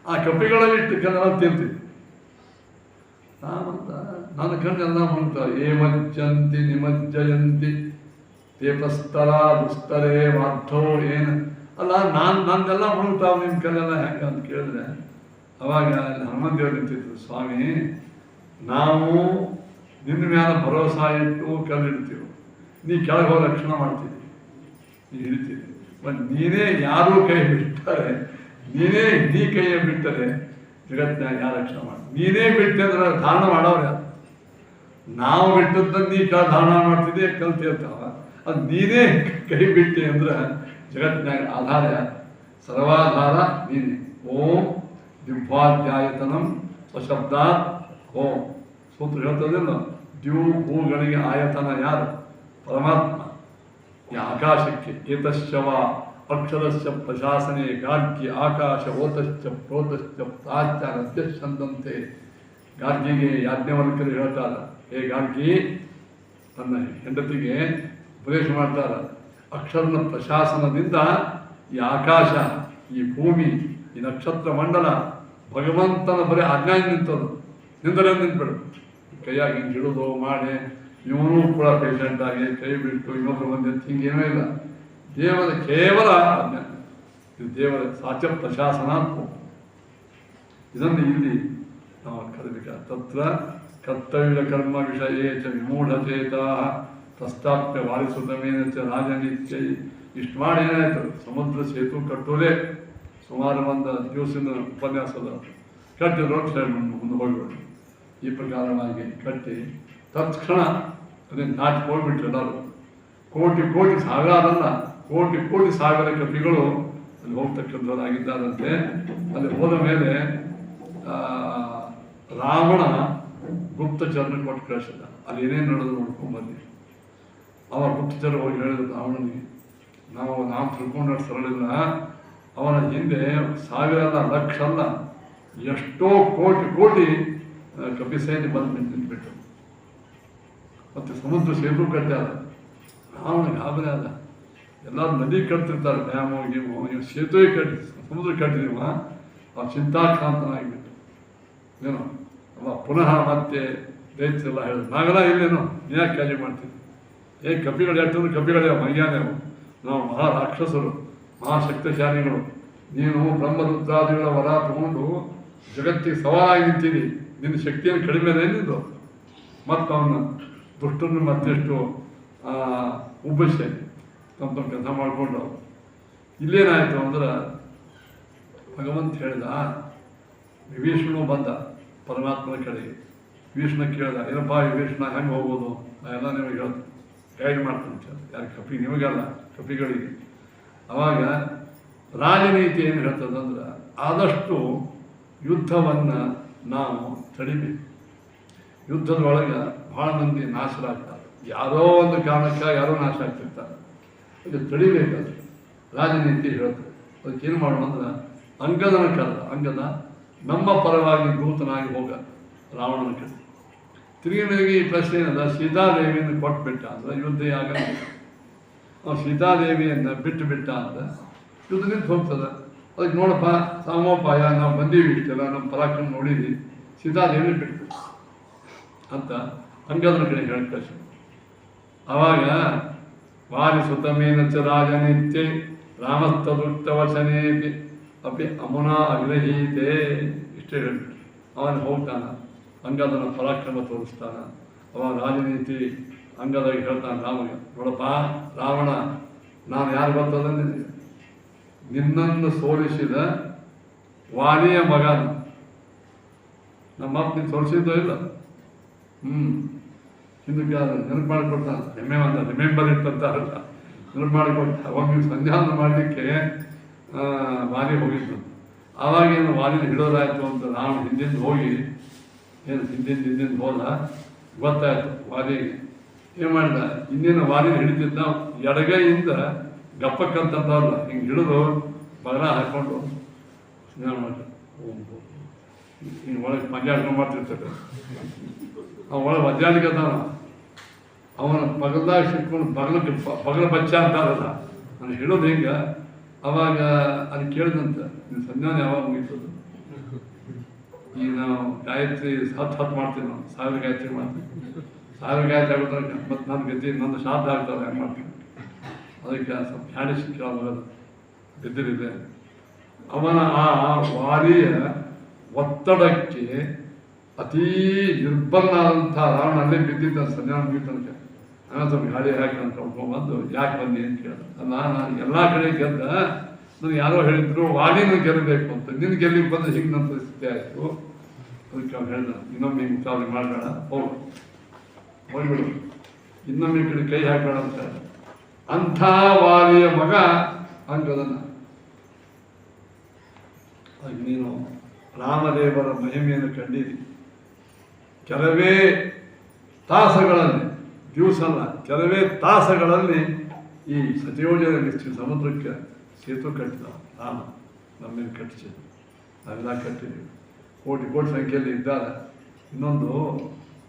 ಆ ಕಪಿಗಳಲ್ಲಿ ಇಟ್ಟು ಕಲ್ಲೆಲ್ಲ ತಿಂತಿತ್ತು. ರಾಮಂದ ನನ್ನ ಕಣ್ಣೆಲ್ಲ ಮುಣ್ತಾವೆ. ಏಮಜ್ಜಂತಿ ನಿಮಜ್ಜಯಂತಿ ತೇಪಸ್ತರ ದುಸ್ತರೇ ವಾರ್ಥೋ ಏನು ಅಲ್ಲ, ನಂದೆಲ್ಲ ಮುಳುಗ್ತಾವ, ನಿಮ್ಮ ಕಲ್ಲೆಲ್ಲ ಹೆಂಗೆ ಅಂತ ಕೇಳಿದ್ರೆ ಅವಾಗ ಹನುಮಂತ ದೇವರು ನಿಂತಿದ್ರು. ಸ್ವಾಮಿ, ನಾವು ನಿನ್ನ ಮ್ಯಾಲ ಭರೋಸಾ ಇಟ್ಟು ಕಲ್ಲಿಡ್ತೀವಿ, ನೀ ಕೆಳಗೆ ಹೋಗಿ ರಕ್ಷಣೆ ಮಾಡ್ತೀವಿ, ನೀ ಹಿಡಿತೀವಿ. ಬಟ್ ನೀನೇ ಯಾರೂ ಕೈ ಬಿಡ್ತಾರೆ, ನೀ ಕೈಯ ಬಿಟ್ಟರೆ ಜಗತ್ತಿನಾಗ ಯಾರು ರಕ್ಷಣೆ ಮಾಡಿ? ನೀನೇ ಬಿಟ್ಟೆ ಅಂದ್ರೆ ಧಾರಣ ಮಾಡೋರು ಯಾರು? ನಾವು ಬಿಟ್ಟದ್ದನ್ನು ನೀ ಧಾರಣ ಮಾಡ್ತಿದ್ದೆ ಕಲ್ತಿರ್ತಾವ, ಅದು ನೀನೇ ಕೈ ಬಿಟ್ಟೆ ಅಂದ್ರೆ ಜಗತ್ತಿನಾಗ ಆಧಾರ ಯಾರು? ಸರ್ವಾಧಾರ ನೀನೆ. ಓಂ ದಿವ್ಯಾಧ್ಯಾಯತನಂ ಸ್ವಶಬ್ದಾತ್ ಓಂ. ಸೂತ್ರ ಹೇಳ್ತದಿಲ್ಲ, ದ್ಯೂ ಭೂಗಳಿಗೆ ಆಯತನ ಯಾರು? ಪರಮಾತ್ಮ. ಈ ಆಕಾಶಕ್ಕೆ ಏತಶ್ಚವ ಅಕ್ಷರಸ್ಯ ಪ್ರಶಾಸನೆ ಗಾರ್ಗ್ಯ ಆಕಾಶ ಓತಶ್ಚ ಪ್ರೋತಶ್ಚ ಪ್ರಾಚ್ಯ ನದ್ಯಂದಂತೆ. ಗಾರ್ಗಿಗೆ ಯಾಜ್ಞವಲ್ಕರು ಹೇಳ್ತಾರ, ಹೇ ಗಾರ್ಗಿ, ತನ್ನ ಹೆಂಡತಿಗೆ ಉಪದೇಶ ಮಾಡ್ತಾರ, ಅಕ್ಷರನ ಪ್ರಶಾಸನದಿಂದ ಈ ಆಕಾಶ, ಈ ಭೂಮಿ, ಈ ನಕ್ಷತ್ರ ಮಂಡಲ ಭಗವಂತನ ಬರೀ ಆಜ್ಞಾನ ನಿಂತದ್ದು, ನಿಂದರೆ ನಿಂತ್ಬಿಡು, ಕೈಯಾಗಿ ಹಿಂಗೆ ಹಿಡಿದು ಮಾಡಿ ಇವನು ಕೂಡ ಪೇಷಂಟ್ ಆಗಿ ಕೈ ಬಿಟ್ಟು ಇನ್ನೊಬ್ಬರು ಬಂದಿತ್ತು, ಹಿಂಗೇನೂ ಇಲ್ಲ. ದೇವರ ಕೇವಲ ಆಜ್ಞೆ, ಇದು ದೇವರ ಸಾಚ ಪ್ರಶಾಸನ. ಇದನ್ನು ಇಲ್ಲಿ ನಾವು ಕಲಿಬೇಕ. ತತ್ರ ಕರ್ತವ್ಯ ಕರ್ಮ ವಿಷಯೇ ಚ ವಿಮೂಢಚೇತ ತಸ್ತಾಪ್ಯ ವಾರಿಸುತ್ತಮೇನ ಚ ರಾಜನಿತ್ಯ. ಇಷ್ಟು ಮಾಡಿ ಏನಾಯಿತು, ಸಮುದ್ರ ಸೇತು ಕಟ್ಟೋದೇ ಸುಮಾರು ಒಂದು ದಿವಸದ ಉಪನ್ಯಾಸದ ಕಟ್ಟಿದ್ರು ಮುಂದೆ ಹೋಗ್ಬಿಟ್ಟು ಈ ಪ್ರಕಾರವಾಗಿ ಕಟ್ಟಿ ತತ್ಕ್ಷಣ ಅದನ್ನು ನಾಟಿ ಹೋಗ್ಬಿಟ್ರು ಎಲ್ಲರೂ. ಕೋಟಿ ಕೋಟಿ ಸಾವಿರಾರಲ್ಲ, ಕೋಟಿ ಕೋಟಿ ಸಾವಿರ ಕಪಿಗಳು ಅಲ್ಲಿ ಹೋಗ್ತಕ್ಕಂಥವರಾಗಿದ್ದಾರಂತೆ. ಅಲ್ಲಿ ಹೋದ ಮೇಲೆ ರಾವಣ ಗುಪ್ತಚರನ ಕೊಟ್ಟು ಕಳಿಸಿದ, ಅಲ್ಲಿ ಏನೇನು ನಡೆದು ನೋಡ್ಕೊಂಡ್ಬಂದು. ಅವ ಗುಪ್ತಚರ ಹೋಗಿ ಹೇಳಿದ್ರು ರಾವಣನಿಗೆ, ನಾವು ತಿಳ್ಕೊಂಡು ಸರಳಿಲ್ಲ, ಅವನ ಹಿಂದೆ ಸಾವಿರ ಅಲ್ಲ, ಲಕ್ಷ ಅಲ್ಲ, ಎಷ್ಟೋ ಕೋಟಿ ಕೋಟಿ ಕಪಿ ಸೈನ್ಯ ಬಂದು ನಿಂತುಬಿಟ್ಟು ಮತ್ತು ಸಮುದ್ರ ಸೇತು ಕಟ್ಟ್ಯಾರ. ರಾವಣ ಗಾಬರಿ ಆದ. ಎಲ್ಲರೂ ನದಿ ಕಟ್ತಿರ್ತಾರೆ, ಡ್ಯಾಮು ಗೀಮು, ನೀವು ಸೇತುವೆ ಕಟ್ಟಿ ಸಮುದ್ರ ಕಟ್ಟಿದೀವ. ಅವ ಚಿಂತಾಕ್ರಾಂತನಾಗಿಬಿಟ್ಟು ಏನೋ ಅವ ಪುನಃ ಮತ್ತೆ ದೈತ್ಯರೆಲ್ಲ ಹೇಳಿದ್ರು, ನಾವೆಲ್ಲ ಇಲ್ಲೇನೋ ಯಾಕೆ ಕಾಳಜಿ ಮಾಡ್ತೀವಿ, ಕಪಿಗಳು ಯಾಕಂದ್ರೆ ಕಪಿಗಳೇ ಮೈಯಾನೆ, ನಾವು ಮಹಾರಾಕ್ಷಸರು, ಮಹಾಶಕ್ತಿಶಾಲಿಗಳು, ನೀನು ಬ್ರಹ್ಮರುದ್ರಾದಿಗಳ ವರ ತಗೊಂಡು ಜಗತ್ತಿಗೆ ಸವಾಲಾಗಿ ನಿಂತೀನಿ, ನಿನ್ನ ಶಕ್ತಿಯನ್ನು ಕಡಿಮೆ ನಿಂದು. ಮತ್ತು ಅವನ ದುಷ್ಟನ್ನು ಮತ್ತೆಷ್ಟು ಉಬ್ಬಸೆ ತಮ್ಮ ತಮ್ಮ ಕೆಲಸ ಮಾಡಿಕೊಂಡು. ಇಲ್ಲೇನಾಯಿತು ಅಂದ್ರೆ ಭಗವಂತ ಹೇಳಿದ, ವಿಭೀಷಣು ಬಂದ ಪರಮಾತ್ಮನ ಕಡೆಗೆ. ವಿಭೀಷಣ ಕೇಳ್ದ, ಏನಪ್ಪ ವಿಭೀಷಣ ಹೆಂಗೆ ಹೋಗ್ಬೋದು, ನಾನೆಲ್ಲ ನಿಮಗೆ ಹೇಳ್ತೀನಿ, ಗೈಡ್ ಮಾಡ್ತೀನಿ. ಯಾರು ಕಪಿ ನಿಮಗಲ್ಲ, ಕಪಿಗಳಿಗೆ. ಅವಾಗ ರಾಜನೀತಿ ಏನು ಹೇಳ್ತದಂದ್ರೆ, ಆದಷ್ಟು ಯುದ್ಧವನ್ನು ನಾವು ತಡಿಬೇಕು. ಯುದ್ಧದೊಳಗೆ ಭಾಳ ಮಂದಿ ನಾಶರಾಗ್ತಾರೆ, ಯಾರೋ ಒಂದು ಕಾರಣಕ್ಕೆ ಯಾರೋ ನಾಶ ಆಗ್ತಿರ್ತಾರೆ. ಇದು ತಡಿಬೇಕಾದ್ರೆ ರಾಜನೀತಿ ಹೇಳ್ತಾರೆ. ಅದಕ್ಕೇನು ಮಾಡೋಣ ಅಂದ್ರೆ, ಅಂಗದನ ಕರೆದ, ಅಂಗದ ನಮ್ಮ ಪರವಾಗಿ ದೂತನಾಗಿ ಹೋಗ ರಾವಣನ ಕಡೆ. ತಿರುಗಿ ಈ ಪ್ರಶ್ನೆ ಏನಲ್ಲ, ಸೀತಾದೇವಿಯನ್ನು ಕೊಟ್ಬಿಟ್ಟ ಅಂದ್ರೆ ಯುದ್ಧ ಆಗಲ್ಲ. ಸೀತಾದೇವಿಯನ್ನು ಬಿಟ್ಟು ಅಂದ್ರೆ ಯುದ್ಧ ನಿಂತು ಹೋಗ್ತದೆ. ಅದಕ್ಕೆ ನೋಡಪ್ಪ ಸಾಮೋಪಾಯ, ನಾವು ಬಂದೀವಿ ಇಷ್ಟೆಲ್ಲ, ನಮ್ಮ ಪರಾಕ್ರಮ ನೋಡಿದ್ವಿ, ಸೀತಾದೇವಿ ಬಿಟ್ಟು ಅಂತ ಅಂಗದನ ಕಡೆ ಹೇಳಿ ಕಳಿಸಿ. ಆವಾಗ ವಾರಿ ಸುತಮೇನ ಚ ರಾಜನಿತ್ಯೆ ರಾಮಸ್ತದುಕ್ತವಚನೇಪಿ ಅಪಿ ಅಮುನಾ ಅಗ್ರಹೀತೆ. ಇಷ್ಟೇ ಹೇಳ್ಬಿಟ್ಟು ಅವನು ಹೋಗ್ತಾನ, ಅಂಗದನ ಪರಾಕ್ರಮ ತೋರಿಸ್ತಾನ. ಅವ ರಾಜನೀತಿ ಅಂಗದಾಗಿ ಹೇಳ್ತಾನೆ ರಾಮಗೆ, ನೋಡಪ್ಪ ರಾವಣ, ನಾನು ಯಾರು ಬರ್ತದ ನಿನ್ನನ್ನು ಸೋಲಿಸಿದ ವಾಲಿಯ ಮಗನ. ನಮ್ಮಪ್ಪ ನೀನು ಸೋಲಿಸಿದ್ದೋ ಇಲ್ಲ, ಹಿಂದಕ್ಕೆ ನೆನಪು ಮಾಡಿಕೊಡ್ತಾನೆ. ರಿಮೆಂಬರ್ ಇಟ್ಟಂತಾರಲ್ಲ, ನೆನಪು ಮಾಡಿಕೊಡ್ತ. ಅವಾಗ ನೀವು ಸಂಧ್ಯಾನ ಮಾಡಲಿಕ್ಕೆ ವಾಲಿ ಹೋಗಿದ್ದು. ಆವಾಗೇನು ವಾಲಿನ ಹಿಡೋದಾಯ್ತು ಅಂತ ನಾವು ಹಿಂದಿಂದ ಹೋಗಿ ಹಿಂದಿಂದ ಹೋದ, ಗೊತ್ತಾಯ್ತು ವಾಲಿಗೆ. ಏನು ಮಾಡಿದ, ಹಿಂದಿನ ವಾಲಿನ ಹಿಡಿದಿದ್ದ ಎಡಗೈಯಿಂದ ಗಪ್ಪಕ್ಕಂತಂದವ್ರಲ್ಲ, ಹಿಂಗೆ ಹಿಡಿದು ಬಗಲ ಹಾಕ್ಕೊಂಡು ಸ್ನಾನ ಮಾಡಿ ಹಿಂಗೆ ಒಳಗೆ ಪಂಜಾಡ್ಕೊಂಡು ಮಾಡ್ತಿರ್ತಾರೆ. ಅವ ಒಳಗೆ ವಜ್ಜಾಲಿಕತಾನ, ಅವನ ಬಗಲ್ದಾಗ ಸಿಕ್ಕೊಂಡು ಬಗಲ ಬಚ್ಚ ಅಂತಾರಲ್ಲ, ನಾನು ಹಿಡೋದು ಹಿಂಗೆ. ಅವಾಗ ಅದು ಕೇಳಿದಂತ, ನೀವು ಸಂಧಾನ ಯಾವಾಗ ಮುಗಿತದ? ಈಗ ನಾವು ಗಾಯತ್ರಿ ಹತ್ತು ಮಾಡ್ತೀವಿ, ನಾವು 1000 ಗಾಯತ್ರಿ ಮಾಡ್ತೀವಿ. 1000 ಗಾಯತ್ರಿ ಆಗೋದಾಗ ಮತ್ತು ನನ್ನ ಗತಿ ನಂದು ಶ್ರಾದ್ದ ಆಗ್ತದೆ, ಹೆಂಗೆ ಮಾಡ್ತೀವಿ. ಅದಕ್ಕೆ ಸ್ವಲ್ಪ ಹ್ಯಾಡಿ ಸಿಕ್ಕಿರೋದು ಬಿದ್ದಿರಿದೆ. ಅವನ ಆ ವಾರಿಯ ಒತ್ತಡಕ್ಕೆ ಅತೀ ನಿರ್ಬಲನಾದಂಥ ರಾವಣ ಅಲ್ಲೇ ಬಿದ್ದಿದ್ದ ಸಂಧಾನ ಮುಗಿತನಕ. ನಾನು ಸ್ವಲ್ಪ ಗಾಳಿ ಹಾಕಿ ಅಂತ ಕಳ್ಕೊಂಡ್ಬಂದು, ಯಾಕೆ ಬಂದಿ ಅಂತ ಕೇಳಿದೆ. ನಾನು ಎಲ್ಲ ಕಡೆ ಗೆದ್ದ, ನನಗೆ ಯಾರೋ ಹೇಳಿದ್ರು ವಾಲಿನ ಗೆಲ್ಲಬೇಕು ಅಂತ, ನಿನ್ನ ಗೆಲ್ಲಿಗೆ ಬಂದು ಹಿಂಗೆ ನನ್ನ ಪರಿಸ್ಥಿತಿ ಆಯಿತು. ಅದಕ್ಕೆ ಅವ್ನು ಹೇಳ್ದ, ಇನ್ನೊಮ್ಮೆ ಹಿಂಗೆ ಮುಖಾವಳಿ ಮಾಡಬೇಡ, ಹೋಗ್ಬಿಡು, ಇನ್ನೊಮ್ಮೆ ಈ ಕಡೆ ಕೈ ಹಾಕಬೇಡ ಅಂತ ಹೇಳ್ದ. ಅಂಥ ವಾಲಿಯ ಮಗ ಅಂಗದನ. ಹಾಗೆ ನೀನು ರಾಮದೇವರ ಮಹಿಮೆಯನ್ನು ಕಂಡಿರಿ. ಕೆಲವೇ ತಾಸುಗಳಲ್ಲಿ, ದಿವಸ ಅಲ್ಲ, ಕೆಲವೇ ತಾಸುಗಳಲ್ಲಿ ಈ ಸತ್ಯೋಜನ ಸಮುದ್ರಕ್ಕೆ ಸೇತು ಕಟ್ಟಿದ ರಾಮ, ನಮ್ಮೇಲೆ ಕಟ್ಟಿಸಿದ್ರು. ನಾವೆಲ್ಲ ಕಟ್ಟಿದ್ದೀವಿ, ಕೋಟಿ ಕೋಟಿ ಸಂಖ್ಯೆಯಲ್ಲಿ ಇದ್ದಾರೆ. ಇನ್ನೊಂದು,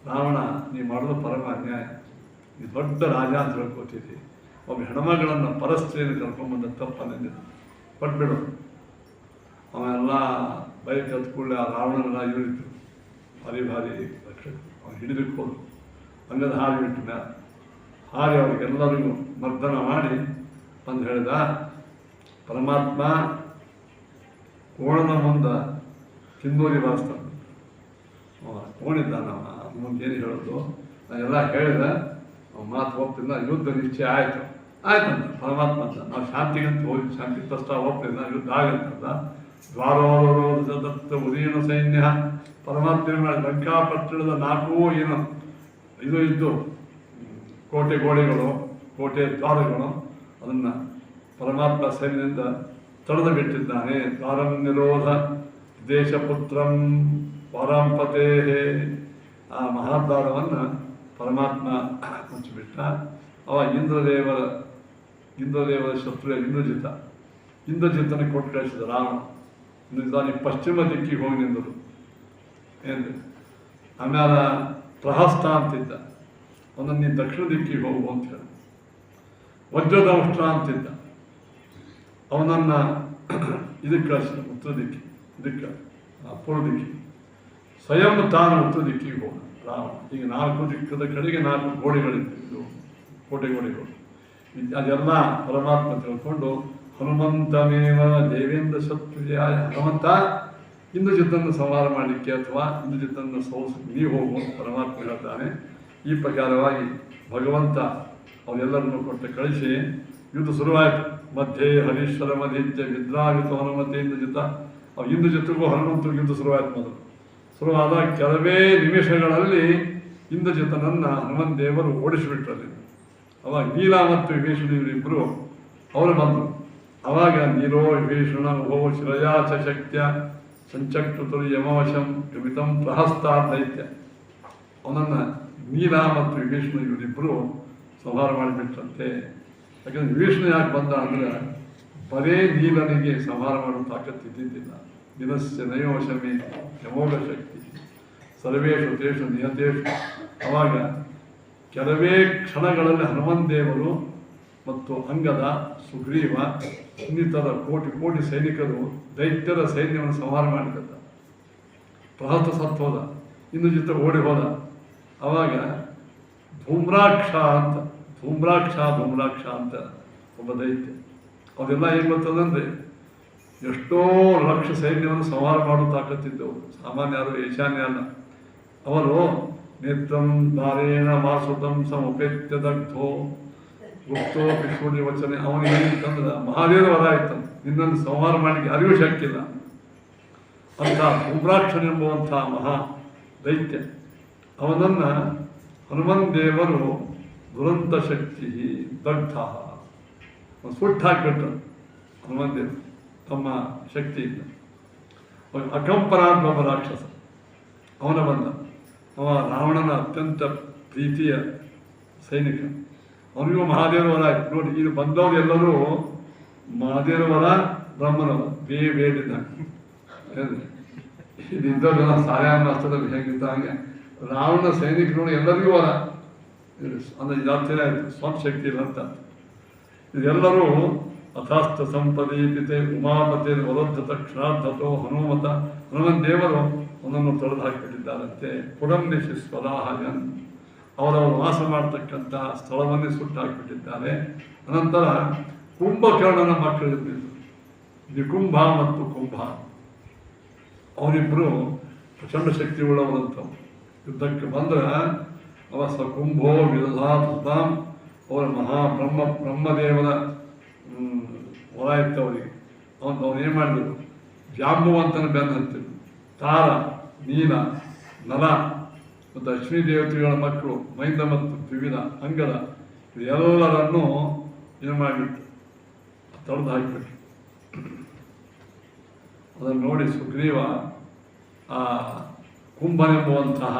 ರಾವಣ ನೀ ಮಾಡೋದು ಪರಮ ಅನ್ಯಾಯ, ನೀ ದೊಡ್ಡ ರಾಜ ಅಂತ ಹೇಳ್ಕೊತಿದ್ದಿ. ಒಬ್ಬ ಹೆಣ್ಮಗಳನ್ನು ಪರಸ್ತ್ರೀಯನ್ನು ಕರ್ಕೊಂಡ್ಬಂದ ತಪ್ಪನ್ನಿದ್ದು ಕೊಟ್ಬಿಡು. ಅವೆಲ್ಲ ಬೈಕ್ ಹತ್ತು ಕೂಡಲೇ ಆ ರಾವಣನ ಇವರಿತ್ತು ಭಾರಿ ಭಾರಿ ರಕ್ಷಕರು ಅವ್ನು ಹಿಡಿದಕ್ಕೆ ಹೋದ್ರು. ಹಂಗದ ಹಾರಿ ಬಿಟ್ಟು ಮ್ಯಾಲ ಹಾರಿ ಅವ್ರಿಗೆಲ್ಲರಿಗೂ ಮರ್ದನ ಮಾಡಿ ಅಂತ ಹೇಳಿದ. ಪರಮಾತ್ಮ ಕೋಣನ ಮುಂದೆ ಕಿಂದೂರಿ ಬಾರಿಸ್ತಾನೆ. ಕೋಣಿದ್ದಾನ ಮುಂದೆ ಏನು ಹೇಳೋದು ನಾನು ಎಲ್ಲ ಹೇಳಿದೆ. ಮಾತು ಹೋಗ್ತಿಲ್ಲ, ಯುದ್ಧ ನಿಶ್ಚಯ ಆಯಿತು ಆಯ್ತಂತ ಪರಮಾತ್ಮ ಅಂತ. ನಾವು ಶಾಂತಿಗಂತ ಹೋಗಿ ಶಾಂತಿ ಪ್ರಸ್ತಾವ ಹೋಗ್ತಿಲ್ಲ, ಯುದ್ಧ ಆಗಂತಂದ. ದ್ವಾರೋದತ್ತ ಉದೀನ ಸೈನ್ಯ ಪರಮಾತ್ಮ ಲಂಕಾಪಟ್ಟಣದ 4 ಏನು ಇದು ಇದ್ದು ಕೋಟೆ ಗೋಡೆಗಳು, ಕೋಟೆ ದ್ವಾರಗಳು, ಅದನ್ನು ಪರಮಾತ್ಮ ಸೈನ್ಯದಿಂದ ತಡೆದು ಬಿಟ್ಟಿದ್ದಾನೆ. ದ್ವಾರಂ ನಿರೋಧ ದೇಶಪುತ್ರಂ ಪರಂಪತೆ, ಆ ಮಹಾದ್ವಾರವನ್ನು ಪರಮಾತ್ಮ ಮುಚ್ಚಿಬಿಟ್ಟ. ಅವ ಇಂದ್ರದೇವರ ಶತ್ರು ಇಂದ್ರಜಿತನ ಕೊಟ್ಟು ಕಳಿಸಿದ ರಾಮ. ಇಂದ್ರಜಿತ ಪಶ್ಚಿಮ ದಿಕ್ಕಿಗೆ ಹೋಗಿ ನಿಂದರು ಏನು. ಆಮೇಲೆ ಪ್ರಹಸ್ತ ಅಂತಿದ್ದ, ಅವನನ್ನು ನೀನು ದಕ್ಷಿಣ ದಿಕ್ಕಿಗೆ ಹೋಗು ಅಂತ ಹೇಳಿ. ವಜ್ರದಂಷ್ಟ್ರ ಅಂತಿದ್ದ, ಅವನನ್ನು ಇದಕ್ಕೆ ಕಳಿಸಿದ ಉತ್ತರ ದಿಕ್ಕಿ, ಇದಕ್ಕೆ ಪೂರ್ವ ದಿಕ್ಕಿ. ಸ್ವಯಂ ತಾನು ಉತ್ತರ ದಿಕ್ಕಿಗೆ ಹೋದ ರಾಮ. ಈಗ 4 ದಿಕ್ಕದ ಕಡೆಗೆ 4 ಗೋಡೆಗಳಿದ್ದು, ಕೋಟೆ ಗೋಡೆಗಳು. ಅದೆಲ್ಲ ಪರಮಾತ್ಮ ತಿಳ್ಕೊಂಡು ಹನುಮಂತಮೇವ ದೇವೇಂದ್ರ ಶತ್ರುಜಯಾಯ, ಹನುಮಂತ ಇಂದ್ರಜಿತ್ತನ್ನು ಸಂಹಾರ ಮಾಡಲಿಕ್ಕೆ ಅಥವಾ ಇಂದ್ರಜಿತ್ತನ್ನು ಸೋಲಿಸಲಿಕ್ಕೆ ನೀವು ಹೋಗು ಅಂತ ಪರಮಾತ್ಮ ಹೇಳ್ತಾನೆ. ಈ ಪ್ರಕಾರವಾಗಿ ಭಗವಂತ ಅವರೆಲ್ಲರನ್ನು ಕೊಟ್ಟು ಕಳಿಸಿ ಯುದ್ಧ ಶುರುವಾಯಿತು. ಮಧ್ಯೆ ಹರೀಶ್ವರ ಮಧ್ಯ ವಿದ್ರಾವಿತ ಹನುಮತೆ ಇಂದ್ರಜಿತ. ಇಂದ್ರಜಿತ್ತಿಗೂ ಹನುಮಂತರಿಗೂ ಯುದ್ಧ ಶುರುವಾಯಿತು. ಮೊದಲು ಶುರುವಾದ ಕೆಲವೇ ನಿಮಿಷಗಳಲ್ಲಿ ಇಂದ್ರಜಿತನನ್ನು ಹನುಮಂತ ದೇವರು ಓಡಿಸಿಬಿಟ್ರಲ್ಲಿ. ಅವಾಗ ನೀಲ ಮತ್ತು ವಿಭೀಷಣ ಇವರಿಬ್ಬರು ಅವರು ಬಂದರು. ಅವಾಗ ನೀರೋ ವಿಭೀಷಣ ಓ ಶಿರಯಾಚ ಶಕ್ತ್ಯ ಸಂಚಕ್ರುತರು ಯಮವಶಂ ಕವಿತಂ ಪ್ರಹಸ್ತಾ ದೈತ್ಯ. ಅವನನ್ನು ನೀಲ ಮತ್ತು ವಿಭೀಷಣ ಇವರಿಬ್ಬರು ಸಂಹಾರ ಮಾಡಿಬಿಟ್ರಂತೆ. ಯಾಕಂದರೆ ವಿಭೀಷಣ ಯಾಕೆ ಬಂದ ಅಂದರೆ ಬರೇ ನೀಲನಿಗೆ ಸಂಹಾರ ಮಾಡೋ ತಾಕತ್ತು ಇದ್ದಿದ್ದಿಲ್ಲ. ನಿಲಸ್ಯ ನಯೋಶಮಿ ಯಮೋಗ ಶಕ್ತಿ ಸರ್ವೇಶು ತೇಷು ನಿಯತೇಷು. ಅವಾಗ ಕೆಲವೇ ಕ್ಷಣಗಳಲ್ಲಿ ಹನುಮಂತ ದೇವರು ಮತ್ತು ಅಂಗದ, ಸುಗ್ರೀವ ಇನ್ನಿತರ ಕೋಟಿ ಸೈನಿಕರು ದೈತ್ಯರ ಸೈನ್ಯವನ್ನು ಸಂಹಾರ ಮಾಡಿದ್ದ. ಪ್ರಹಸ್ತ ಸತ್ತೋದ, ಇಂದ್ರಜಿತ ಓಡಿ ಹೋದ. ಅವಾಗ ಧೂಮ್ರಾಕ್ಷ ಅಂತ ಒಬ್ಬ ದೈತ್ಯ. ಅವರೆಲ್ಲ ಏನು ಬರ್ತದಂದರೆ ಎಷ್ಟೋ ಲಕ್ಷ ಸೈನ್ಯವನ್ನು ಸಂಹಾರ ಮಾಡೋ ತಾಕತ್ತಿದ್ದವರು, ಸಾಮಾನ್ಯ ಯಾರು ಈಶಾನ್ಯ ಅಲ್ಲ. ಅವರು ನೇತ್ರಂ ದಾರೇಣ ವಾಸುತಂ ಸಮುಪೇತ್ಯ ದಗ್ಧೋ ಗುಪ್ತೋ ವಿಷ್ಣುಡಿ ವಚನೆ. ಅವನಿಗೆ ಏನಂತಂದ್ರೆ ಮಹಾದೇವ ವರ ಆಯ್ತು, ನಿನ್ನನ್ನು ಸಂಹಾರ ಮಾಡಲಿಕ್ಕೆ ಅರಿವು ಶಕ್ತಿಲ್ಲ ಅಂತ ಧೂಮ್ರಾಕ್ಷನೆಂಬುವಂಥ ಮಹಾ ದೈತ್ಯ. ಅವನನ್ನು ಹನುಮಂತ ದೇವರು ದುರಂತ ಶಕ್ತಿ ದಗ್ಧ ಸುಟ್ಟು ಹಾಕಿಬಿಟ್ರು. ಹನುಮಂತ ದೇವರು ತಮ್ಮ ಶಕ್ತಿಯಿಂದ. ಅಕಂಪರ ಅಂತ ಒಬ್ಬ ರಾಕ್ಷಸ ಅವನ ಬಂದ. ಅವ ರಾವಣನ ಅತ್ಯಂತ ಪ್ರೀತಿಯ ಸೈನಿಕ. ಅವನಿಗೂ ಮಹಾದೇವರ ವರ ಆಯ್ತು. ನೋಡಿ, ಇದು ಬಂದವರು ಎಲ್ಲರೂ ಮಹಾದೇವರ ವರ, ಬ್ರಹ್ಮನವರ ಬೇಡಿದ್ದ. ಇದಿದ್ದವರೆಲ್ಲ ಸಾಯ ಮಾಸ್ತದಲ್ಲಿ ಹೇಗಿದ್ದ ಹಂಗೆ ರಾವಣ ಸೈನಿಕರು ಎಲ್ಲರಿಗೂ ವರ ಅಂದರೆ ಇದಾಗ್ತೇನೆ ಆಯಿತು, ಸ್ವಂತ ಶಕ್ತಿ ಇಲ್ಲ ಅಂತ. ಇದೆಲ್ಲರೂ ಅಥಾಸ್ತ ಸಂಪದೀಪಿತೆ ಉಮಾಪತೆ ವರೋದ್ಧ ತಕ್ಷಣಾರ್ಥತೋ ಹನುಮಂತ ದೇವರು ಅವನನ್ನು ತೊಳೆದು ಹಾಕಿಬಿಟ್ಟಿದ್ದಾರಂತೆ. ಪುರಂದಿಸಿ ಸ್ವದಾಹಯನ್, ಅವರವರು ವಾಸ ಮಾಡತಕ್ಕಂಥ ಸ್ಥಳವನ್ನೇ ಸುಟ್ಟು ಹಾಕಿಬಿಟ್ಟಿದ್ದಾರೆ. ಅನಂತರ ಕುಂಭಕರ್ಣನ ಮಕ್ಕಳಿರ್ತಿದ್ರು, ನಿಕುಂಭ ಮತ್ತು ಕುಂಭ. ಅವರಿಬ್ಬರು ಪ್ರಚಂಡ ಶಕ್ತಿ ಉಳ್ಳವರಂಥವು. ಯುದ್ಧಕ್ಕೆ ಬಂದರೆ ಅವ ಕುಂಭೋ ವಿರಧಾಂ, ಅವರ ಬ್ರಹ್ಮದೇವರ ಹೊರ ಇತ್ತವರಿಗೆ. ಅವನೇನು ಮಾಡಿದರು, ಜಾಂಬುವಂತನ ಬೆನ್ನು ಹತ್ತಿದ್ರು. ತಾರ, ನೀಲ, ನಲ ಮತ್ತು ಅಶ್ವಿನಿ ದೇವತೆಗಳ ಮಕ್ಕಳು ಮೈಂದ ಮತ್ತು ದ್ವಿವಿಧ ಅಂಗದ ಎಲ್ಲರನ್ನೂ ಏನು ಮಾಡಿಬಿಟ್ಟು ತೊಳೆದು ಹಾಕಿಬಿಟ್ರು. ಅದನ್ನು ನೋಡಿ ಸುಗ್ರೀವ ಆ ಕುಂಭನೆಂಬುವಂತಹ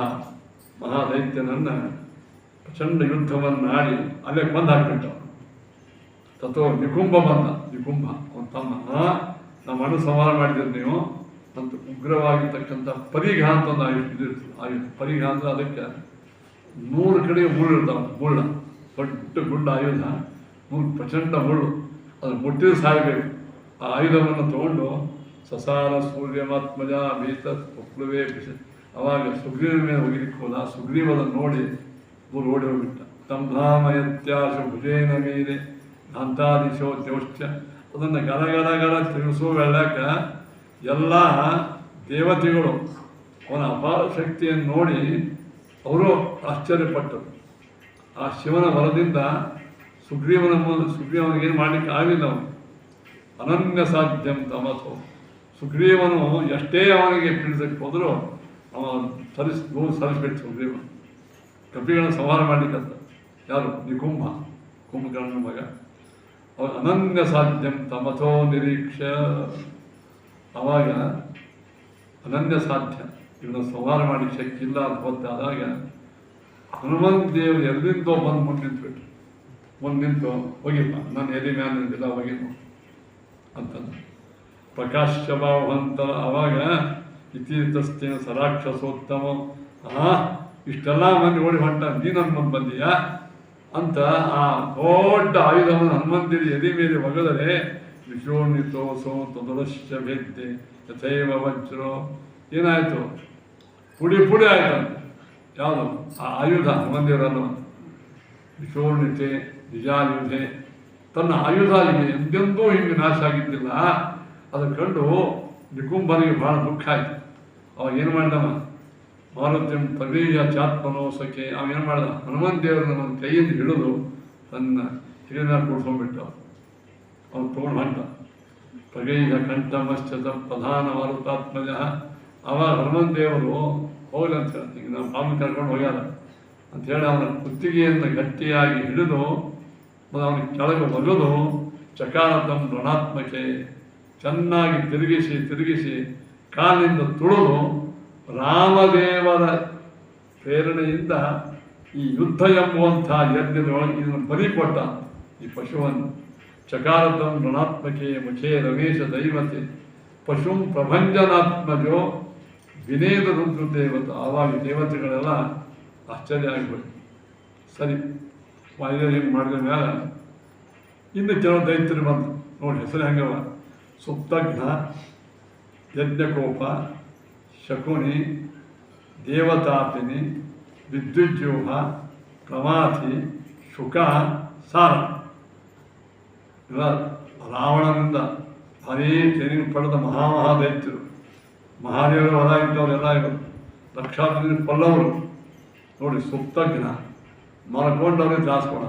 ಮಹಾದೈತ್ಯನನ್ನು ಪ್ರಚಂಡ ಯುದ್ಧವನ್ನು ಆಡಿ ಅಲ್ಲೇ ಕೊಂದು ಹಾಕಿಬಿಟ್ಟ. ತಥೋ ನಿಕುಂಭ ಬಂದ. ನಿಕುಂಭ ಅವನ ತಮ್ಮ, ನಮ್ಮ ಅಣ್ಣ ಸಂಹಾರ ಮಾಡಿದ್ರು ನೀವು ಅಂತ ಉಗ್ರವಾಗಿರ್ತಕ್ಕಂಥ ಪರಿಘ ಅಂತ ಒಂದು ಆಯುಧ. ಪರಿಘ ಅಂದರೆ ಅದಕ್ಕೆ 100 ಕಡೆ ಮುಳ್ಳು ಇರ್ತಾವೆ. ದೊಡ್ಡ ಗುಂಡ ಆಯುಧ, 100 ಪ್ರಚಂಡ ಮುಳ್ಳು. ಅದು ಮುಟ್ಟಿದ ಸಾಯಬೇಕು. ಆ ಆಯುಧವನ್ನು ತಗೊಂಡು ಸಸಾರ ಸೂರ್ಯಮಾತ್ಮಜ ಭೀತ ಉಪ್ಲುವೇ ಅವಾಗ ಸುಗ್ರೀವನ ಮೇಲೆ ಹೋಗಿಲಿಕ್ಕೆ ಹೋದ. ಸುಗ್ರೀವದನ್ನು ನೋಡಿ ದೂರ ಓಡಿ ಹೋಗ್ಬಿಟ್ಟ. ತಂಧಾಮಯತ್ಯಾಶ ಭುಜೇನ ಮೇಲೆ ಧಾಂತಾದಿಶೋ ದ್ಯೋಶ್ಚ ಅದನ್ನು ಗರ ಗರ ಗರ ತಿರುಗಿಸುವ ವೇಳಾಕ ಎಲ್ಲ ದೇವತೆಗಳು ಅವನ ಅಪಾರ ಶಕ್ತಿಯನ್ನು ನೋಡಿ ಅವರು ಆಶ್ಚರ್ಯಪಟ್ಟರು. ಆ ಶಿವನ ವರದಿಂದ ಸುಗ್ರೀವನಿಗೇನು ಮಾಡಲಿಕ್ಕೆ ಆಗಲಿಲ್ಲ. ಅವನು ಅನನ್ಯ ಸಾಧ್ಯಂ ತಮಸೋ. ಸುಗ್ರೀವನು ಎಷ್ಟೇ ಅವನಿಗೆ ತಿಳಿಸಕ್ಕೆ ಹೋದರೂ ಅವನು ಸರಿಸ್ಬಿಟ್ಟು ಸುಗ್ರೀವ ಕಪಿಗಳನ್ನು ಸಂಹಾರ ಮಾಡಲಿಕ್ಕಂತ. ಯಾರು? ನಿಕುಂಭ, ಕುಂಭಕರ್ಣನ ಮಗ. ಅವಾಗ ಅನನ್ಯ ಸಾಧ್ಯಂ ತಮಥೋ ನಿರೀಕ್ಷ. ಅವಾಗ ಅನನ್ಯ ಸಾಧ್ಯ, ಇವನ್ನ ಸಂಹಾರ ಮಾಡಲಿಕ್ಕೆ ಶಕ್ತಿ ಇಲ್ಲ ಅಂತ ಗೊತ್ತಾದಾಗ ಹನುಮಂತ ದೇವರು ಎಲ್ಲಿಂದೋ ಬಂದು ಮುಂದೆ ನಿಂತ್ಬಿಟ್ರು. ಮುಂದೆ ನಿಂತು ಹೋಗಿಲ್ಲ, ನಾನು ಎಲ್ಲಿ ಮ್ಯಾಲ ನಿಂತಿಲ್ಲ ಹೋಗಿಲ್ಲ ಅಂತಂದು ಪ್ರಕಾಶಭಾವಂತ. ಅವಾಗ ಇತೀರ್ಥಸ್ಥೇನ ಸರಾಕ್ಷಸೋತ್ತಮ. ಇಷ್ಟೆಲ್ಲ ಮಂದಿ ಓಡಿ ಹೊಂಟ, ನೀ ನನ್ನ ಮುಂದೆ ಬಂದೀಯಾ ಅಂತ ಆ ದೊಡ್ಡ ಆಯುಧವನ್ನು ಹನುಮಂತಿರಿ ಎದೆ ಮೇಲೆ ಒಗದರೆ ವಿಶೋಣಿತೋಸೋ ತದೃಶ್ಯ ಭೇದ್ದೆ ಯಥೈವ ವಜ್ರೋ. ಏನಾಯಿತು? ಪುಡಿ ಪುಡಿ ಆಯ್ತಂತೆ. ಯಾವುದು? ಆ ಆಯುಧ ಹನುಮಂದಿರನ್ನು ವಿಶೋಣಿತೆ ನಿಜಾಯುಧೆ. ತನ್ನ ಆಯುಧ ಎಂದೆಂದೂ ಹಿಂಗೆ ನಾಶ ಆಗಿದ್ದಿಲ್ಲ. ಅದನ್ನು ಕಂಡು ನಿಕುಂಭನಿಗೆ ಬಹಳ ದುಃಖ ಆಯಿತು. ಅವಾಗ ಏನು ಮಾಡಿದವ? ಮಾರುತ್ಯಂ ತವೀಯ ಚಾತ್ಮನೋಸಕ್ಕೆ ಅವೇನು ಮಾಡ್ದ? ಹನುಮಂತ ದೇವರನ್ನ ನನ್ನ ಕೈಯಿಂದ ಹಿಡಿದು ತನ್ನ ಹಿರಿಯ ಕೂಡ್ಸ್ಕೊಂಡ್ಬಿಟ್ಟ. ಅವನು ತೊಗೊಂಡು ಹೊಂಟ. ಪ್ರಗೈಯ ಕಂಠಮಶ್ಚತ ಪ್ರಧಾನ ಮಾರುತಾತ್ಮಜ. ಅವಾಗ ಹನುಮಂತ ದೇವರು ಹೋಗಲಿ ಅಂತ ಹೇಳ್ತೀನಿ, ನಾವು ಪಾಮಿ ಕರ್ಕೊಂಡು ಹೋಗ್ಯಾರ ಅಂಥೇಳಿ ಅವನ ಕುತ್ತಿಗೆಯನ್ನು ಗಟ್ಟಿಯಾಗಿ ಹಿಡಿದು ಅವನಿಗೆ ಕೆಳಗೆ ಒಗೆದು ಚಕಾರತಂ ಋಣಾತ್ಮಕೆ ಚೆನ್ನಾಗಿ ತಿರುಗಿಸಿ ಕಾಲಿನಿಂದ ತುಳಿದು ರಾಮದೇವರ ಪ್ರೇರಣೆಯಿಂದ ಈ ಯುದ್ಧ ಎಂಬುವಂಥ ಯಜ್ಞದೊಳಗೆ ಇದನ್ನು ಬಲಿ ಕೊಟ್ಟ. ಈ ಪಶುವನ್ನು ಚಕಾರತಂ ಋಣಾತ್ಮಕೆ ಮುಖೇ ರಮೇಶ ದೈವತೆ ಪಶುಂ ಪ್ರಭಂಜನಾತ್ಮಜೋ ವಿನೇದ ರುದ್ರ ದೇವತ. ಆವಾಗ ದೇವತೆಗಳೆಲ್ಲ ಆಶ್ಚರ್ಯ ಆಗಿಬಿಟ್ಟು ಸರಿ ಹಿಂಗೆ ಮಾಡಿದ ಮೇಲೆ ಇನ್ನು ಕೆಲವು ದೈತ್ಯರು ಬಂತು ನೋಡಿ. ಹೆಸರು ಹೆಂಗವ? ಸುಪ್ತಘ್ನ, ಯಜ್ಞಕೋಪ, ಶಕುನಿ, ದೇವತಾಪಿನಿ, ವಿದ್ಯುಜ್ಯೂಹ, ಪ್ರಮಾಥಿ, ಶುಕ, ಸಾರ. ಇಲ್ಲ ರಾವಣನಿಂದ ಭಾರೀ ಟ್ರೈನಿಂಗ್ ಪಡೆದ ಮಹಾದೈತ್ಯರು. ಮಹಾದೇವರು ಹೊರ ಇದ್ದವರೆಲ್ಲ ಇವರು ಲಕ್ಷಾಧಿಪತಿ ಪಲ್ಲವರು ನೋಡಿ. ಸುಪ್ತಜ್ಞ ಮಲ್ಕೊಂಡವ್ರಿಗೆ ದಾಸ್ಕೊಳ.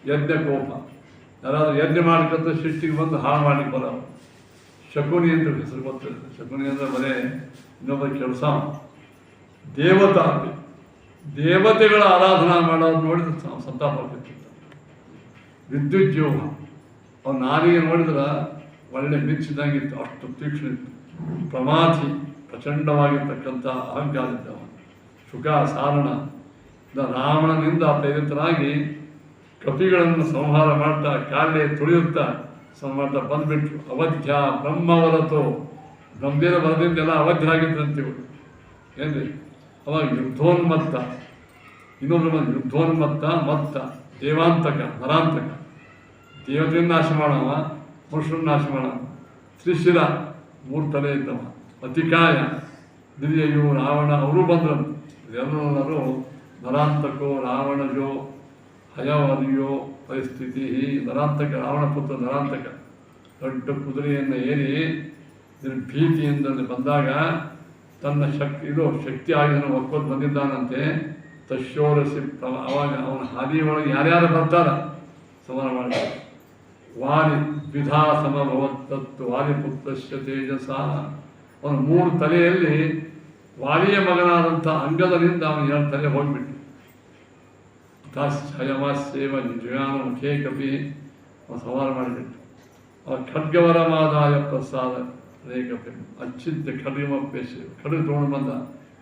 ಯಜ್ಞಕೋಪ ಯಾರಾದರೂ ಯಜ್ಞ ಮಾಡ್ಕಂತ ಸೃಷ್ಟಿಗೆ ಬಂದು ಹಾಳು ಮಾಡ್ಲಿಕ್ಕೆ ಬರೋರು. ಶಕುನಿ ಅಂತ ಹೆಸರು ಗೊತ್ತಿರುತ್ತೆ. ಶಕುನಿ ಅಂದರೆ ಬರೇ ಇನ್ನೊಬ್ಬ ಕೆಲಸ. ದೇವತಾಪಿ ದೇವತೆಗಳ ಆರಾಧನಾ ಮಾಡೋದು ನೋಡಿದ್ರೆ ಸಂತಾಪ ಆಗ್ತಿತ್ತು. ವಿದ್ಯುಜ್ಯೋಗ ಅವ್ನ ನಾಲಿಗೆ ನೋಡಿದ್ರೆ ಒಳ್ಳೆ ಮಿಂಚಿದಂಗಿತ್ತು, ಅಷ್ಟು ತೀಕ್ಷ್ಣ ಇತ್ತು. ಪ್ರಮಾಥಿ ಪ್ರಚಂಡವಾಗಿರ್ತಕ್ಕಂಥ ಅಹಂಕಾರ ಇದ್ದವ. ಶುಕ ಸಾರಣ ರಾವಣನಿಂದ ಪ್ರೇರಿತರಾಗಿ ಕಪಿಗಳನ್ನು ಸಂಹಾರ ಮಾಡ್ತಾ ಕಾಲೇ ತುಳಿಯುತ್ತಾ ಸಂಹಾರ ಬಂದ್ಬಿಟ್ರು. ಅವಧ್ಯ ಬ್ರಹ್ಮವರತು ಬ್ರಹ್ಮದೇವ ವರದಿಂದೆಲ್ಲ ಅವಧ್ಯ ಆಗಿದ್ರಂತಿವರು. ಏನ್ರಿ? ಅವಾಗ ಯುದ್ಧೋನ್ಮತ್ತ, ಇನ್ನೊಬ್ರು ಬಂದು ಯುದ್ಧೋನ್ಮತ್ತ ಮತ್ತ ದೇವಾಂತಕ ನರಾಂತಕ. ದೇವತೆಯನ್ನು ನಾಶ ಮಾಡವ, ಮನುಷ್ಯರನ್ನು ನಾಶ ಮಾಡವ. ತ್ರಿಶಿರ 3 ತಲೆ ಇದ್ದವ. ಅತಿಕಾಯ ದಿವ್ಯಯು ರಾವಣ ಅವರು ಬಂದ್ರಂತೆ. ಎಲ್ಲರೂ ನರಾಂತಕೋ ರಾವಣಜೋ ಹಯವರಿಯೋ ಪರಿಸ್ಥಿತಿ. ನರಾಂತಕ ರಾವಣ ಪುತ್ರ ನರಾಂತಕ ದೊಡ್ಡ ಕುದುರೆಯನ್ನು ಏರಿ ಭೀತಿಯಿಂದ ಬಂದಾಗ ತನ್ನ ಶಕ್ತಿ ಆಯುಧನ ಒಕ್ಕೋದು ಬಂದಿದ್ದಾನಂತೆ. ತಶೋರಸಿ ಅವಾಗ ಅವನ ಹಾದಿಯೊಳಗೆ ಯಾರ್ಯಾರು ಬರ್ತಾರ ಸಂಹಾರ ಮಾಡಿ. ವಾಲಿ ದ್ವಿಧಾ ಸಮಭವತ್ತತ್ತು ವಾಲಿಪುತ್ರಶ್ಚ ತೇಜಸ. ಅವನ 3 ತಲೆಯಲ್ಲಿ ವಾಲಿಯ ಮಗನಾದಂಥ ಅಂಗದನಿಂದ ಅವನು 2 ತಲೆ ಹೋಗ್ಬಿಟ್ಟು. ಹಯಮಾಸ್ಯೇವ ನಿಜಾನ ಮುಖೇ ಕಪಿ ಅವನು ಸಂಹಾರ ಮಾಡಿಬಿಟ್ಟು. ಅವ ಖಡ್ಗವರಮಾದಾಯ ಪ್ರಸಾದ ರೇ ಕಪಿ ಅಚ್ಚಿದ್ದ ಖಡ್ಗಮಪ್ಪೇಶ. ಖಡ್ಗ ತೊಗೊಂಡು ಬಂದ,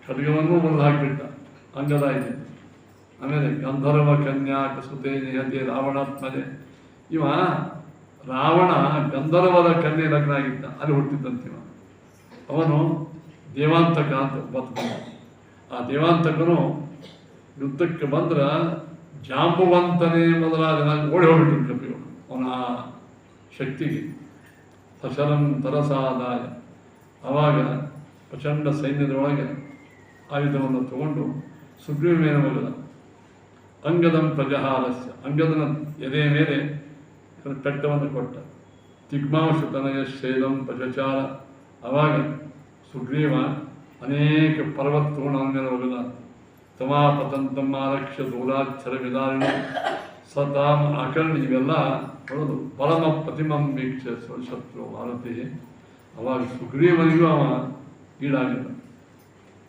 ಖಡ್ಗವನ್ನೂ ಬಂದು ಹಾಕಿಬಿಟ್ಟ ಅಂಗದ ಇದೆ. ಆಮೇಲೆ ಗಂಧರ್ವ ಕನ್ಯಾ ಕಸುತೆ ನಿಹತೆ ರಾವಣಾತ್ಮಜೆ. ಇವ ರಾವಣ ಗಂಧರ್ವರ ಕನ್ಯೆ ಲಗ್ನ ಆಗಿದ್ದ, ಅಲ್ಲಿ ಹುಟ್ಟಿದ್ದಂತಿವ. ಅವನು ದೇವಾಂತಕ ಅಂತ ಬರ್ತದೆ. ಆ ದೇವಾಂತಕನು ಯುದ್ಧಕ್ಕೆ ಬಂದ್ರೆ ಜಾಂಬುವಂತನೇ ಮೊದಲಾದ ಓಡಿ ಹೋಗ್ಬಿಟ್ಟು ಕಪಿಗಳು ಅವನ ಶಕ್ತಿಗೆ. ಸಶರಂ ತರಸಾದಾಯ. ಆವಾಗ ಪ್ರಚಂಡ ಸೈನ್ಯದೊಳಗೆ ಆಯುಧವನ್ನು ತಗೊಂಡು ಸುಗ್ರೀವನ ಮಗದ ಅಂಗದಂ ಪ್ರಜಹಾರಸ್ಯ, ಅಂಗದನ ಎದೆಯ ಮೇಲೆ ಪೆಟ್ಟವನ್ನು ಕೊಟ್ಟ. ತಿಗ್ಮಾಂಶತನಯ ಶೈಲಂ ಪ್ರಜಚಾರ. ಆವಾಗ ಸುಗ್ರೀವ ಅನೇಕ ಪರ್ವತಗಳನ್ನು ಮೇಲೆ ಒಗದ. ತಮಾಪತಂತಂ ಆರಕ್ಷ್ಯ ದೂರಾಕ್ಷರ ವಿದಾರಿಣ ಸತಾಂ ಆಕರ್ಣ. ಇವೆಲ್ಲ ಹೊಡೆದು ಪರಮ ಪ್ರತಿಮಂ ವೀಕ್ಷ ಶತ್ರು ಭಾರತಿ. ಅವಾಗ ಸುಗ್ರೀವನಿಗೂ ಅವ ಈಡಾಗಿದ್ದ.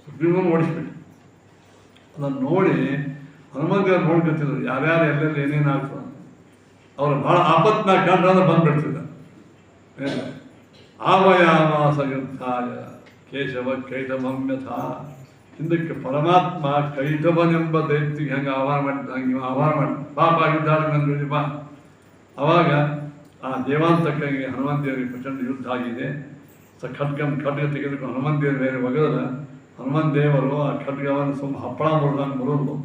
ಸುಗ್ರೀವನು ಓಡಿಸ್ಬಿಟ್ಟು ಅದನ್ನು ನೋಡಿ ಹನುಮಂತರು ನೋಡ್ಕೊತಿದ್ರು ಯಾರ್ಯಾರು ಎಲ್ಲೆಲ್ಲಿ ಏನೇನಾಗ್ತದೆ. ಅವರು ಭಾಳ ಆಪತ್ನ ಕಂಡ್ರೆ ಬಂದ್ಬಿಡ್ತಿದ್ದ. ಆವಯಾಮಾಸ ಯುದ್ಧಾಯ ಕೇಶವ ಕೈಟಭಮ್ಯಥ. ಹಿಂದಕ್ಕೆ ಪರಮಾತ್ಮ ಕೈಟಭನೆಂಬ ದೈತ್ಯಗೆ ಹೆಂಗೆ ಆಹ್ವಾನ ಮಾಡಿದ್ದ ಹಂಗೆ ಆಹ್ವಾನ ಮಾಡಿ ಪಾಪ ಆಗಿದ್ದಾರೆ ನನ್ನ ಬಾ. ಅವಾಗ ಆ ದೇವಾಂತಕ್ಕಾಗಿ ಹನುಮಂತೇವರಿಗೆ ಪ್ರಚಂಡ ಯುದ್ಧ ಆಗಿದೆ. ಖಡ್ಗ ತೆಗೆದುಕೊಂಡು ಹನುಮಂತೇವ್ರ ಮೇಲೆ ಒಗೆದ್ರೆ ಹನುಮಂತ ದೇವರು ಆ ಖಡ್ಗವನ್ನು ಹಪ್ಪಳ ಮುರಿದಂಗೆ ಮುರಿದು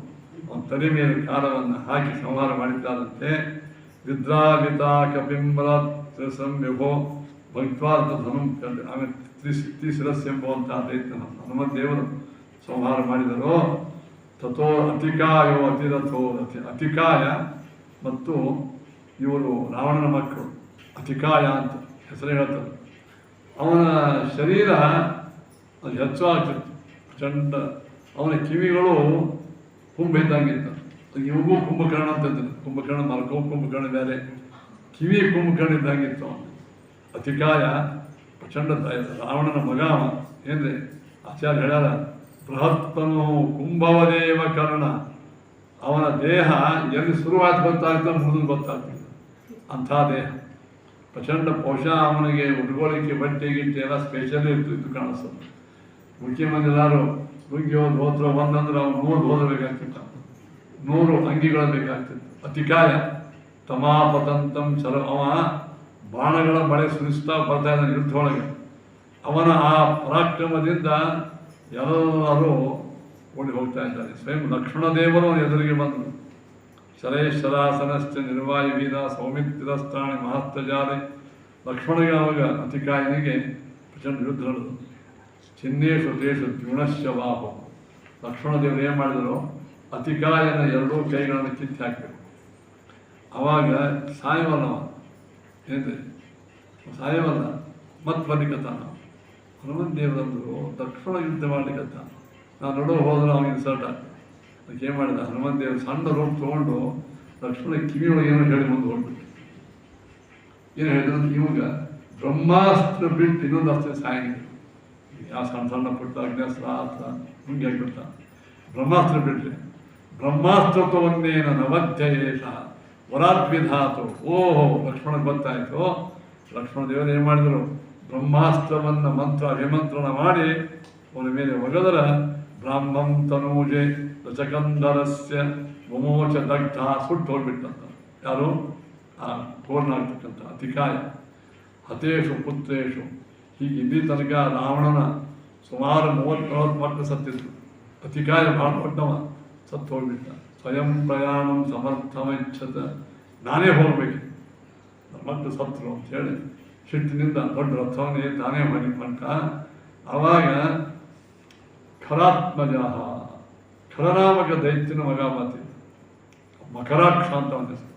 ಅವನ ತಲೆ ಮೇಲೆ ಕಾಲವನ್ನು ಹಾಕಿ ಸಂಹಾರ ಮಾಡಿದ್ದಾರಂತೆ. ವಿದ್ರಾವಿತ ಕಪಿಂಬಲ ತ್ರಿಸಂವಿಭೋ ಭಕ್ತ್ವಾರ್ಥ ಧನುಂ ಕಂಡು ಆಮೇಲೆ ತ್ರಿಶಿರಸ್ ಎಂಬುವಂಥ ದೈತ್ಯ ಹನುಮಂತ ದೇವರು ಸಂಹಾರ ಮಾಡಿದರು. ತಥೋ ಅತಿಕಾಯೋ ಅತಿರಥೋ ಅತಿಕಾಯ ಮತ್ತು ಇವರು ರಾವಣನ ಮಕ್ಕಳು ಅತಿಕಾಯ ಅಂತ ಹೆಸರು ಹೇಳ್ತಾರೆ. ಅವನ ಶರೀರ ಅದು ಹೆಚ್ಚಾಗ್ತಿತ್ತು ಪ್ರಚಂಡ. ಅವನ ಕಿವಿಗಳು ಕುಂಭ ಇದ್ದಂಗಿತ್ತು. ಇವಾಗೂ ಕುಂಭಕರ್ಣ ಅಂತಿದ್ರು. ಕುಂಭಕರ್ಣ ಮಲ್ಕೋ ಕುಂಭಕರ್ಣ ಬೇರೆ, ಕಿವಿ ಕುಂಭಕರ್ಣ ಇದ್ದಂಗಿತ್ತು ಅವನು. ಅತಿಕಾಯ ಪ್ರಚಂಡ ರಾವಣನ ಮಗ ಅವ. ಏನ್ರಿ ಆಚಾರ್ಯ ಹೇಳ್ಯಾರ, ಬೃಹತ್ಪನು ಕುಂಭವದೇವ ಕರ್ಣ. ಅವನ ದೇಹ ಎಲ್ಲಿ ಶುರುವಾದ ಗೊತ್ತಾಗ್ತದೆ, ಮುಗಿದು ಗೊತ್ತಾಗ್ತದೆ ಅಂಥ ದೇಹ. ಪ್ರಚಂಡ ಬಹುಶಃ ಅವನಿಗೆ ಉಟ್ಕೊಳ್ಳಿಕ್ಕೆ ಬಟ್ಟೆ ಗಿಟ್ಟೆ ಎಲ್ಲ ಸ್ಪೆಷಲ್ ಇರ್ತಿತ್ತು ಕಾಣಿಸ್ತದೆ. ಮುಖ್ಯಮಂತ್ರಿ ಎಲ್ಲರೂ ಲುಂಗಿ ಒಂದು ಹೋದ್ರು ಒಂದಂದ್ರೆ ಅವ್ನು 100 ಹೋದಬೇಕಾಗ್ತಿತ್ತು, 100 ಅಂಗಿಗಳು ಬೇಕಾಗ್ತಿತ್ತು. ಅತಿಕಾಯ ತಮಾಪತಂತಂ ಚಲ. ಅವ ಬಾಣಗಳ ಮಳೆ ಸುರಿಸ್ತಾ ಬರ್ತಾ ಇದ್ದಾನೆ ಯುದ್ಧೊಳಗೆ. ಅವನ ಆ ಪರಾಕ್ರಮದಿಂದ ಎಲ್ಲರೂ ಓಡಿ ಹೋಗ್ತಾ ಇದ್ದಾರೆ. ಸ್ವಯಂ ಲಕ್ಷ್ಮಣ ದೇವರು ಎದುರಿಗೆ ಬಂದರು. ಶರೈಶ್ವರಾಸನಶ್ಚ ನಿರ್ವಾಯುವೀರ ಸೌಮಿತ್ರಸ್ತ್ರಾಣಿ ಮಹಸ್ತಜಾಲಿ. ಲಕ್ಷ್ಮಣಿಗೆ ಅವಾಗ ಅತಿಕಾಯನಿಗೆ ಪ್ರಚಂಡ ಯುದ್ಧ ನಡೆದು. ಚಿನ್ನೇಶು ತೇಷು ದ್ಯುಣಶ್ಯ ಬಾಹು. ಲಕ್ಷ್ಮಣ ದೇವರು ಏನು ಮಾಡಿದರು, ಅತಿಕಾಯನ 2 ಕೈಗಳನ್ನು ಕಿತ್ತು ಹಾಕಿದರು. ಆವಾಗ ಸಾಯವಲ್ಲ, ಏನ್ರಿ ಸಾಯವಲ್ಲ, ಮತ್ತೆ ಬರ್ಲಿಕ್ಕತ್ತಾನ. ಹನುಮಂತ ದೇವರಂದರು ಲಕ್ಷ್ಮಣ ಯುದ್ಧ ಮಾಡ್ಲಿಕ್ಕತ್ತಾನ. ನಾನು ನೋಡೋ ಹೋದ್ರೆ ಅವನಿಗೆ ಸರ್ಟ್ ಆಗ್ತದೆ. ಅದಕ್ಕೆ ಏನು ಮಾಡಿದ ಹನುಮಂತ ದೇವರು ಸಣ್ಣ ರೂಪ ತೊಗೊಂಡು ಲಕ್ಷ್ಮಣ ಕಿವಿಯೊಳಗೆ ಏನೋ ಹೇಳಿ ಮುಂದೆ ಹೊರಡ್ಬಿಟ್ಟು ಏನು ಹೇಳಿದ್ರು, ಇವಾಗ ಬ್ರಹ್ಮಾಸ್ತ್ರ ಬಿಟ್ಟು ಇನ್ನೊಂದು ಅಸ್ತ್ರ ಸಾಯಂಗಿಲ್ಲ. ಯಾವ ಸಣ್ಣ ಸಣ್ಣ ಪುಟ್ಟ ಅಗ್ನಾಸ್ತ್ರ ಅಸ್ತ್ರ ಹಿಂಗೆ ಆಗಿಬಿಡ್ತ. ಬ್ರಹ್ಮಾಸ್ತ್ರ ಬಿಟ್ಟರೆ ಬ್ರಹ್ಮಾಸ್ತ್ರತ್ವವನ್ನೇನ ನವಧ್ಯಯೇಶ ವರಾದ್ವಿಧಾತು. ಓಹೋ ಲಕ್ಷ್ಮಣಗೆ ಗೊತ್ತಾಯಿತು. ಲಕ್ಷ್ಮಣ ದೇವರು ಏನು ಮಾಡಿದರು, ಬ್ರಹ್ಮಾಸ್ತ್ರವನ್ನು ಮಂತ್ರ ಅಭಿಮಂತ್ರಣ ಮಾಡಿ ಅವನ ಮೇಲೆ ಒಗದರ ಬ್ರಾಹ್ಮಂ ತನೂಜೆ ರಚಕಂದರಸ್ಯ ಮಮೋಚ ದಗ್ಧ ಸುಟ್ಟು ಹೋಗ್ಬಿಟ್ಟಂತ. ಯಾರು ಆ ಕೋರ್ನಾಗ್ತಕ್ಕಂಥ ಅತಿಕಾಯ. ಹತೇಶು ಪುತ್ರೇಶು. ಹೀಗೆ ಇಲ್ಲಿ ತನಕ ರಾವಣನ ಸುಮಾರು 30-40 ಮಕ್ಕಳು ಸತ್ತಿದ್ರು. ಅತಿಕಾಯ ಭಾಳ ದೊಡ್ಡವ, ಸತ್ತು ಹೋಗ್ಬಿಟ್ಟ. ಸ್ವಯಂ ಪ್ರಯಾಣಂ ಸಮರ್ಥಮಿಚ್ಛತ. ನಾನೇ ಹೋಗ್ಬೇಕು, ಮಕ್ಕಳು ಸತ್ರು ಅಂತೇಳಿ ಸಿಟ್ಟಿನಿಂದ ದೊಡ್ಡ ರಥವನ್ನೇ ತಾನೇ ಹೊಂಟ. ಆವಾಗ ಖರಾತ್ಮಜ ಖರನಾಮಕ ದೈತ್ಯನ ಮಗ ಮಾತಿದ್ದ, ಮಕರಾಕ್ಷ ಅಂತ ಅವನ ಹೆಸರು.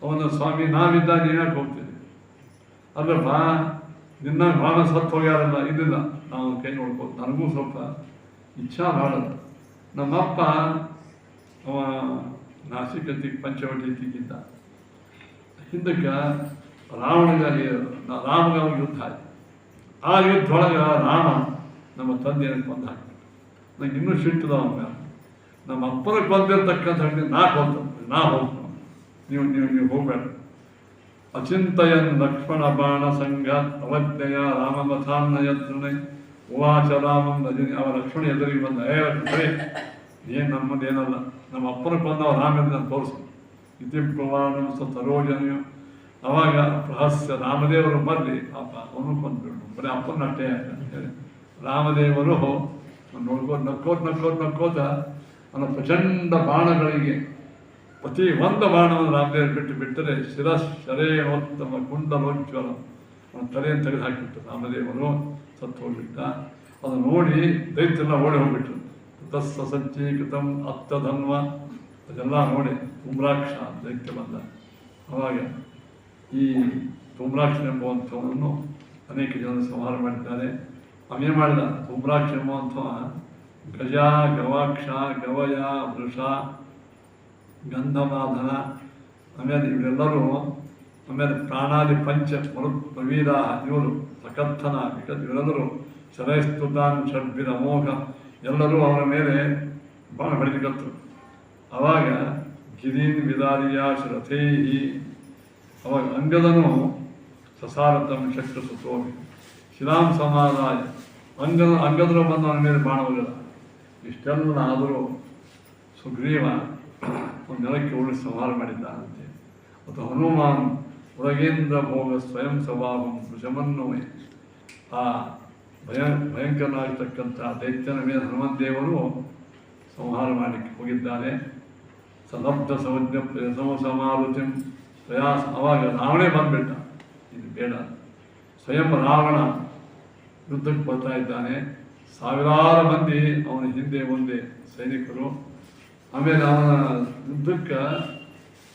ಅವನ ಸ್ವಾಮಿ ನಾವಿದ್ದ ನೀವ್ಯಾಕೆ ಹೋಗ್ತೀವಿ, ಅಲ್ಲಪ್ಪ ನಿನ್ನ ಭಾಳ ಸತ್ತು ಹೋಗ್ಯಾರಲ್ಲ, ಇದಿಲ್ಲ ನಾವು ಕೈ ನೋಡ್ಬೋದು. ನನಗೂ ಸ್ವಲ್ಪ ಇಚ್ಛಾ ಭಾಳದ. ನಮ್ಮಪ್ಪ ಅವ ನಾಸಿಕ ಪಂಚವಟಿ ತಿಕ್ಕಿದ್ದ. ಹಿಂದಕ್ಕೆ ರಾವಣಗಾಗಿ ರಾಮಗ ಯುದ್ಧ ಆಯ್ತು. ಆ ಯುದ್ಧೊಳಗೆ ರಾಮ ನಮ್ಮ ತಂದೆಯನ್ನು ಕೊಂದು ಹಾಕಿಬಿಟ್ಟು. ನಂಗೆ ಇನ್ನೂ ಸಿಟ್ಟದವ. ನಮ್ಮ ಅಪ್ಪನ ಕೊಂದಿರ್ತಕ್ಕಂಥ ನಾ ಹೋಗ್ತಾನೆ, ನೀವು ಹೋಗ್ಬೇಡ. ಅಚಿಂತಯನ್ ಲಕ್ಷ್ಮಣ ಬಾಣ ಸಂಘ ಅವಜ್ಞೆಯ ರಾಮಮಥಾನ್ನಯತ್ರಣೆ ಉವಾಚ ರಾಮಂ ರಜನಿ. ಅವ ಲಕ್ಷ್ಮಣ ಎದುರಿಗೆ ಬಂದ, ಸರಿ ಏನು ನಮ್ಮದೇನಲ್ಲ, ನಮ್ಮ ಅಪ್ಪನ ಕೊಂದವ ರಾಮನ ತೋರಿಸು. ಇತಿ ಪ್ರಮಾಣ ಸರೋಜನೆಯು. ಅವಾಗ ರಹಸ್ಯ ರಾಮದೇವರು ಬರಲಿ, ಪಾಪ ಅವನು ಕೊಂದ್ಬಿಡು, ಬರೀ ಅಪ್ಪನ ಅಟ್ಟೆ ಅಂತೇಳಿ ರಾಮದೇವರು ನಕ್ಕೋತ ಅವನ ಪ್ರಚಂಡ ಬಾಣಗಳಿಗೆ ಪ್ರತಿ ಒಂದು ಬಾಣವನ್ನು ರಾಮದೇವರು ಬಿಟ್ಟರೆ ಶಿರಶರೇಣೋತ್ತಮ ಕುಂಡಲೋಜ್ವಲ. ಅವನ ತಲೆಯನ್ನು ತೆಗೆದು ಹಾಕಿಬಿಟ್ಟು ರಾಮದೇವರು ಸತ್ತು ಹೋಗ್ಬಿಟ್ಟ. ಅದು ನೋಡಿ ದೈತ್ಯೆಲ್ಲ ಓಡಿ ಹೋಗ್ಬಿಟ್ರು. ತಸ್ಸ ಸಜ್ಜೀಕೃತಂ ಅತ್ತಧನ್ವ ಅದೆಲ್ಲ ನೋಡಿ ಧೂಮ್ರಾಕ್ಷ ದೈತ್ಯ ಬಂದ. ಅವಾಗ ಈ ಧೂಮ್ರಾಕ್ಷ ಎಂಬುವಂಥವನನ್ನು ಅನೇಕ ಜನ ಸಂಹಾರ ಮಾಡಿದ್ದಾರೆ. ಅವೇನು ಮಾಡಿದ ಧೂಮ್ರಾಕ್ಷ ಎಂಬುವಂಥವ ಗಜ, ಗವಾಕ್ಷ, ಗವಯ, ವೃಷ, ಗಂಧಮಾಧನ, ಆಮೇಲೆ ಇವರೆಲ್ಲರೂ, ಆಮೇಲೆ ಪ್ರಾಣಾದಿ ಪಂಚ ಮರುತ್ ಪ್ರವೀರ ಇವರು ಸಕಥನ ಇವರೆಲ್ಲರೂ ಶರೈಸ್ತುತಾನ್ ಷಡ್ಭಿರ ಅಮೋಘ ಎಲ್ಲರೂ ಅವರ ಮೇಲೆ ಬಾಣ ಹೊಡೆದಿಗತ್ತರು. ಆವಾಗ ಗಿರೀನ್ ವಿದಾರಿಯ ಶರಥೇಹಿ ಅವಾಗ ಅಂಗದನು ಸಸಾರತಂ ಶಕ್ರ ಸುತೋಮಿ ಶಿಲಾಂ ಸಮಾದಾಯ ಅಂಗದರು ಬಂದು ಅವನ ಮೇಲೆ ಬಾಣ ಹೋಗಲ್ಲ. ಇಷ್ಟೆಲ್ಲ ಆದರೂ ಸುಗ್ರೀವ ಒಂದು ನೆಲಕ್ಕೆ ಉಳಿಸಿ ಸಂಹಾರ ಮಾಡಿದ್ದಾನಂತೆ. ಮತ್ತು ಹನುಮಾನ್ ಉರಗೇಂದ್ರ ಭೋಗ ಸ್ವಯಂ ಸ್ವಭಾವಂ ವೃಷಮನ್ನೋಯ ಆ ಭಯಂಕರನಾಗಿರ್ತಕ್ಕಂಥ ದೈತ್ಯನ ಮೇಲೆ ಹನುಮಂತ ದೇವರು ಸಂಹಾರ ಮಾಡಲಿಕ್ಕೆ ಹೋಗಿದ್ದಾರೆ. ಸಲಬ್ಧ ಸೌಜ್ಞ ಸಮಾರುತಿಂ ಪ್ರಯಾಸ ಅವಾಗ ರಾವಣೇ ಬಂದ್ಬಿಟ್ಟ. ಇದು ಬೇಡ, ಸ್ವಯಂ ರಾವಣ ಯುದ್ಧಕ್ಕೆ ಬರ್ತಾ ಇದ್ದಾನೆ. ಸಾವಿರಾರು ಮಂದಿ ಅವನ ಹಿಂದೆ ಮುಂದೆ ಸೈನಿಕರು. ಆಮೇಲೆ ಅವನ ಯುದ್ಧಕ್ಕೆ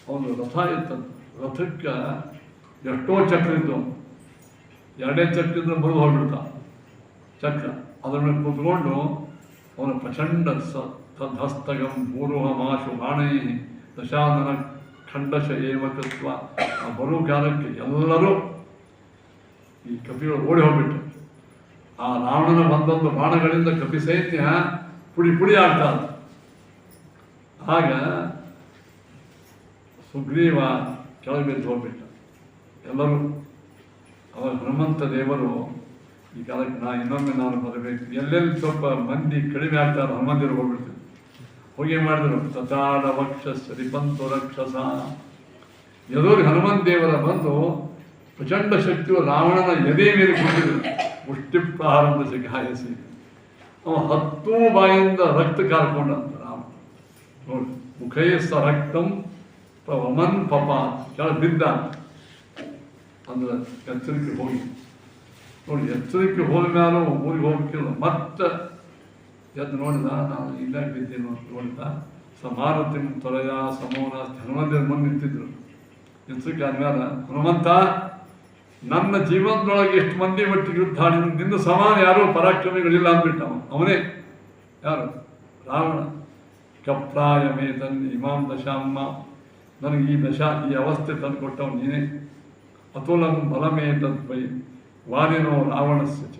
ಅವನು ರಥ ಇತ್ತಂತ. ರಥಕ್ಕೆ ಎಷ್ಟೋ ಚಕ್ರ ಇದ್ದು, ಎರಡೇ ಚಕ್ರ ಇದ್ರೆ ಮುರಿದು ಹೋಗ್ಬಿಡ್ತ ಚಕ್ರ. ಅದರ ಮೇಲೆ ಕೂತ್ಕೊಂಡು ಅವನ ಪ್ರಚಂಡ ತದ್ಹಸ್ತಗಂ ಪೂರ್ವ ಮಾಶು ಬಾಣೈ ದಶಾನನ ಖಂಡಶ ಏವಕತ್ವ. ಆ ಬರೋ ಕಾಲಕ್ಕೆ ಎಲ್ಲರೂ ಈ ಕಪಿಗಳು ಓಡಿ ಹೋಗ್ಬಿಟ್ರು. ಆ ರಾವಣನ ಒಂದೊಂದು ಬಾಣಗಳಿಂದ ಕಪಿ ಸೈನ್ಯ ಪುಡಿ ಪುಡಿ ಆಗ್ತಾರೆ. ಆಗ ಸುಗ್ರೀವ ಕೆಳಗೆ ಬಿದ್ದು ಹೋಗ್ಬಿಟ್ಟ. ಎಲ್ಲರೂ ಅವಾಗ ಹನುಮಂತ ದೇವರು ಈ ಕಾಲಕ್ಕೆ ಇನ್ನೊಮ್ಮೆ ನಾನು ಬರಬೇಕು, ಎಲ್ಲೆಲ್ಲಿ ಸ್ವಲ್ಪ ಮಂದಿ ಕಡಿಮೆ ಆಗ್ತಾರೆ ಹನುಮಂದಿರು ಹೋಗ್ಬಿಡ್ತೀವಿ. ಹೋಗಿ ಮಾಡಿದ್ರು ತತಾಡ ವಕ್ಷ ಸರಿಪಂತು ರಕ್ಷಸ ಎದುರಿಗೆ ಹನುಮಂತ ದೇವರ ಬಂದು ಪ್ರಚಂಡ ಶಕ್ತಿಯು ರಾವಣನ ಎದೆ ಮೇಲೆ ಕುಂತಿದ್ರು. ಮುಷ್ಟಿ ಪ್ರಾರಂಭ ಸಿಗಾಯಸಿ ಅವ 10 ಬಾಯಿಂದ ರಕ್ತ ಕಾರ್ಕೊಂಡಂತ ರಾಮ ನೋಡಿ. ಮುಖೈಸ್ತ ರಕ್ತಂ ವಮನ್ ಪಪ ಕೆಳ ಬಿದ್ದ ಅಂದ್ರೆ ಎಚ್ಚರಿಕೆ ಹೋಗಿ ನೋಡಿ. ಎಚ್ಚರಿಕೆ ಹೋದ ಮ್ಯಾಲೂ ಊರಿಗೆ ಹೋಗ್ಬೇಕಿಲ್ಲ. ಮತ್ತೆ ಎದ್ದು ನೋಡಿದ, ನಾನು ಇಲ್ಲೇ ಬಿದ್ದೇನು ಅಂತ ನೋಡಿದ. ಸಮಾರತಿ ತೊರೆಯ ಸಮೋನ ಹನುಮಂತರ ಮುಂದೆ ನಿಂತಿದ್ರು. ಎಚ್ಚರಿಕೆ ಆದ್ಮೇಲೆ ಹನುಮಂತ, ನನ್ನ ಜೀವನದೊಳಗೆ ಎಷ್ಟು ಮಂದಿ ಒಟ್ಟಿಗೆ ಯುದ್ಧ ನಿನ್ನ ಸಮಾನ ಯಾರೂ ಪರಾಕ್ರಮಿಗಳಿಲ್ಲ ಅಂದ್ಬಿಟ್ಟ. ಅವನೇ ಯಾರು? ರಾವಣ. ಕಪ್ರಾಯ ಮೇತನ್ ಇಮಾಂ ದಶಾಮ್ಮ, ನನಗೆ ಈ ಅವಸ್ಥೆ ತಂದು ಕೊಟ್ಟವ್ ನೀನೇ. ಅತುಲಂ ಬಲಮೇತದ್ವೈ ವಾಲಿನೋ ರಾವಣಸ್ಯ ಚ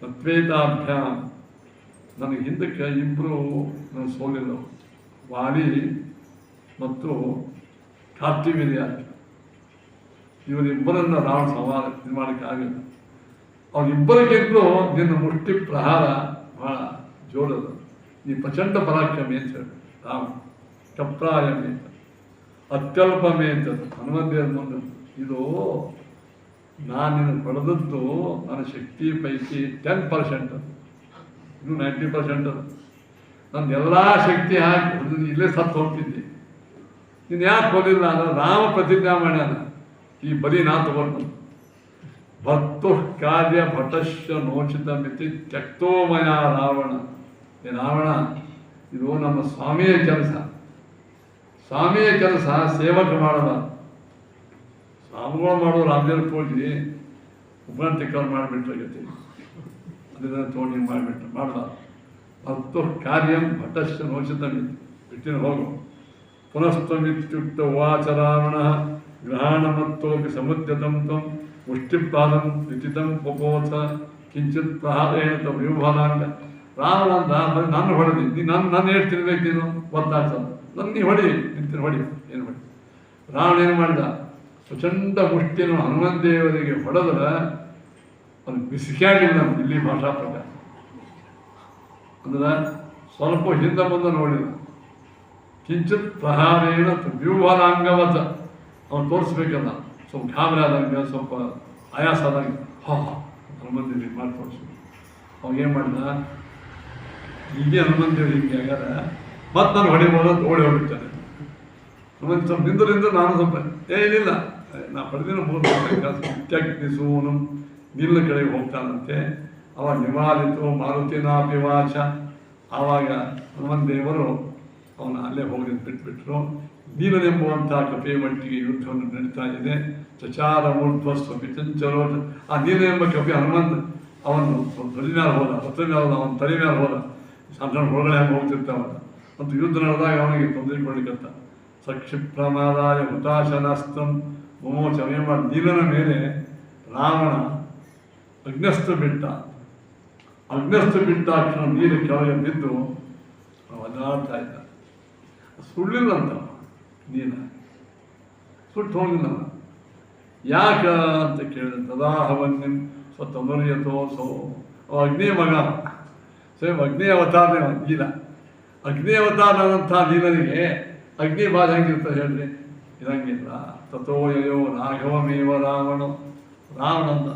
ತತ್ವೇತಾಭ್ಯಾಂ. ನನಗೆ ಹಿಂದಕ್ಕೆ ಇಬ್ಬರು ನನ್ನ ಸೋಲಿಲ್ಲವು, ವಾಲಿ ಮತ್ತು ಕಾರ್ತಿವೀರ್ಯ. ಇವರಿಬ್ಬರನ್ನ ರಾವಣ ಸಂವಾದ ಇದು ಮಾಡೋಕ್ಕೆ ಆಗಿಲ್ಲ. ಅವರಿಬ್ಬರಿಗೆದ್ದು ನಿನ್ನ ಮುಷ್ಟಿ ಪ್ರಹಾರ ಬಹಳ ಜೋರದ. ನೀ ಪ್ರಚಂಡ ಪರಾಕ್ರಮಿ ಅಂತ ಹೇಳಿ ರಾವಣ. ಕಪ್ರಾಯ ಮೇತ ಅತ್ಯಲ್ಪ ಮೇತದ್ದು ಹನುಮಂತರ ಮುಂದೆ. ಇದು ನಾನು ನಿನ್ನ ಪಡೆದದ್ದು ನನ್ನ ಶಕ್ತಿ ಪೈಕಿ 10%, ಇನ್ನು 90% ಅದು. ನನ್ನ ಎಲ್ಲ ಶಕ್ತಿ ಹಾಕಿ ಇಲ್ಲೇ ಸತ್ತು ಹೋಗ್ತಿದ್ದೆ. ನೀನು ಯಾಕೆ ಕೊಲಿಲ್ಲ ಅಂದ್ರೆ ರಾಮ ಪ್ರತಿಜ್ಞಾ ಮಾಡ್ಯಾನ, ಈ ಬರೀ ನಾ ತಗೊಂಡು ಭಕ್ತು ಕಾರ್ಯ ಭಟಶ್ಯ ನೋಚಿತ ಮಿತಿ ತ್ಯಕ್ತೋಮಯ ರಾವಣ. ಏ ರಾವಣ, ಇದು ನಮ್ಮ ಸ್ವಾಮಿಯ ಕೆಲಸ. ಸ್ವಾಮಿಯ ಕೆಲಸ ಸೇವಕ ಮಾಡಬಾರ್ದು. ಸ್ವಾಮಿಗಳು ಮಾಡೋ ರಾಮದೇವ್ರ ಪೂಜೆ ಉಪನ ತಿಕ್ಕವ್ರು ಮಾಡಿಬಿಟ್ರೆ ಗತಿ ಅದನ್ನ ತೋಡಿ ಮಾಡಿಬಿಟ್ರೆ ಮಾಡಬಾರ್ದು. ಭಕ್ತು ಕಾರ್ಯಂ ಭಟಶ್ಯ ನೋಚಿತ ಮಿತಿ ಬಿಟ್ಟಿನ ಹೋಗು. ಪುನಸ್ತಮಿತ್ಯುಕ್ತ ಉವಾಚ ರಾವಣ ಗ್ರಹಣ ಮತ್ತೋಪಿ ಸಮುದ್ಯತಂ ತ್ವಂ ಮುಷ್ಟಿಪಾದಂ ವಿಚಿತಂ ಪಪೋಥ ಕಿಂಚಿತ್ ಪ್ರಹಾರೇಣ ತಮ್ಮ ವಿಭಾಲಾಂಗ. ರಾವಣ ಅಂತ ಬರೀ ನಾನು ಹೊಡೆದಿ, ನನ್ನ ಎಷ್ಟು ತಿನ್ಬೇಕು ನೀನು ಗೊತ್ತಾಗ್ತದೆ, ನನ್ನ ನೀ ಹೊಡಿ ನಿಂತಿನ ಹೊಡಿ ಏನು ಹೊಡಿ. ರಾವಣ ಏನು ಮಾಡಿದ, ಪ್ರಚಂಡ ಮುಷ್ಟಿಯನ್ನು ಹನುಮಂತ ದೇವರಿಗೆ ಹೊಡೆದ್ರೆ ಅದು ಬಿಸಿಕಾಗಿಲ್ಲ. ಇಲ್ಲಿ ಭಾಷಾ ಪ್ರಕಾರ ಅಂದ್ರೆ ಸ್ವಲ್ಪ ಹಿಂದೆ ಮುಂದೆ ನೋಡಿದ. ಕಿಂಚಿತ್ ಪ್ರಹಾರೇಣ ವ್ಯೂಹಾರಾಂಗವತ ಅವನು ತೋರಿಸ್ಬೇಕಲ್ಲ. ಸ್ವಲ್ಪ ಗಾಬರಿ ಆದಂಗೆ, ಸ್ವಲ್ಪ ಆಯಾಸ ಆದಂಗೆ ಹನುಮಂತೇವ್ರಿಗೆ ಮಾಡಿ ತೋರಿಸ್ಬೇಕು. ಅವಾಗೇನು ಮಾಡಿದ, ಹೀಗೆ ಹನುಮಂತೇವ್ರು ಹಿಂಗೆ ಆಗ್ಯಾರ ಮತ್ತೆ ನಾನು ಹೊಡಿಬೋದು ಅಂತ ಓಡಿ ಹೋಗ್ಬಿಡ್ತಾನೆ. ಹನುಮಂತ ಸ್ವಲ್ಪ ನಿಂದ್ರಿಂದ ನಾನು ಸ್ವಲ್ಪ ಏನಿಲ್ಲ ನಾ ಪಡೆದಿನ ಮುತ್ಯಗ್ನಿಸೂನು ನೀರಿನ ಕಡೆಗೆ ಹೋಗ್ತಾನಂತೆ. ಅವಾಗ ನಿವಾಲಿತು ಮಾರುತಿನಾಪಿ ವಾಚ. ಆವಾಗ ಹನುಮಂತದೇವರು ಅವನ ಅಲ್ಲೇ ಹೋಗಿ ಬಿಟ್ಬಿಟ್ರು. ನೀಲನೆಂಬುವಂಥ ಕಪಿಮಟ್ಟಿಗೆ ಯುದ್ಧವನ್ನು ನಡೀತಾ ಇದೆ. ಚಚಾರ ಮೂರ್ಧ್ವಸ್ವಪಿ ಚಂಚಲೋ. ಆ ನೀಲನೆಂಬ ಕಪಿ ಹನುಮಂತ ಅವನು ತಲೆ ಮೇಲೆ ಹೋದ, ಹೊತ್ತ ಮೇಲೆ ಹೋದ, ಅವನ ತಲೆ ಮೇಲೆ ಹೋದ. ಸಣ್ಣ ಸಣ್ಣ ಹೊರಗಡೆ ಹಂಗೆ ಹೋಗ್ತಿರ್ತಾವಲ್ಲ. ಮತ್ತು ಯುದ್ಧ ನಡೆದಾಗ ಅವನಿಗೆ ತೊಂದರೆ ಕೊಡ್ಲಿಕ್ಕಂತ ಸಕ್ಷಿಪ್ರಮಾದಾಯ ಹುತಾಶನಾಸ್ತಂ ಮಮೋಚ ಮಾಡಿ ನೀಲನ ಮೇಲೆ ರಾವಣ ಅಗ್ನಸ್ತ್ರ ಬಿಟ್ಟ. ಅಗ್ನಸ್ತ್ರ ಬಿಟ್ಟಾಕ್ಷಣ ನೀರು ಕೆಳಗೆ ಬಿದ್ದು ಒದ್ದಾಡ್ತಾ ಇದ್ದ. ಸುಳ್ಳಿಲ್ಲಂತ ನೀನ ಸುಟ್ಟು ಹೋಗಿಲ್ಲ. ಯಾಕ ಅಂತ ಕೇಳಿದ ತದಾಹವನ್ಯಂ ಸ್ವತಮರ್ಯತೋ ಸೋ. ಅಗ್ನಿ ಮಗ ಸ್ವಯಂ ಅಗ್ನಿ ಅವತಾರನೇ ನೀಲ. ಅಗ್ನಿ ಅವತಾರನಂಥ ನೀಲನಿಗೆ ಅಗ್ನಿ ಬಾಧೆ ಹೆಂಗಿರ್ತದೆ ಹೇಳ್ರಿ? ಇರಂಗಿಲ್ಲ. ತಥೋಯೋ ರಾಘವಮೇವ ರಾವಣಂದ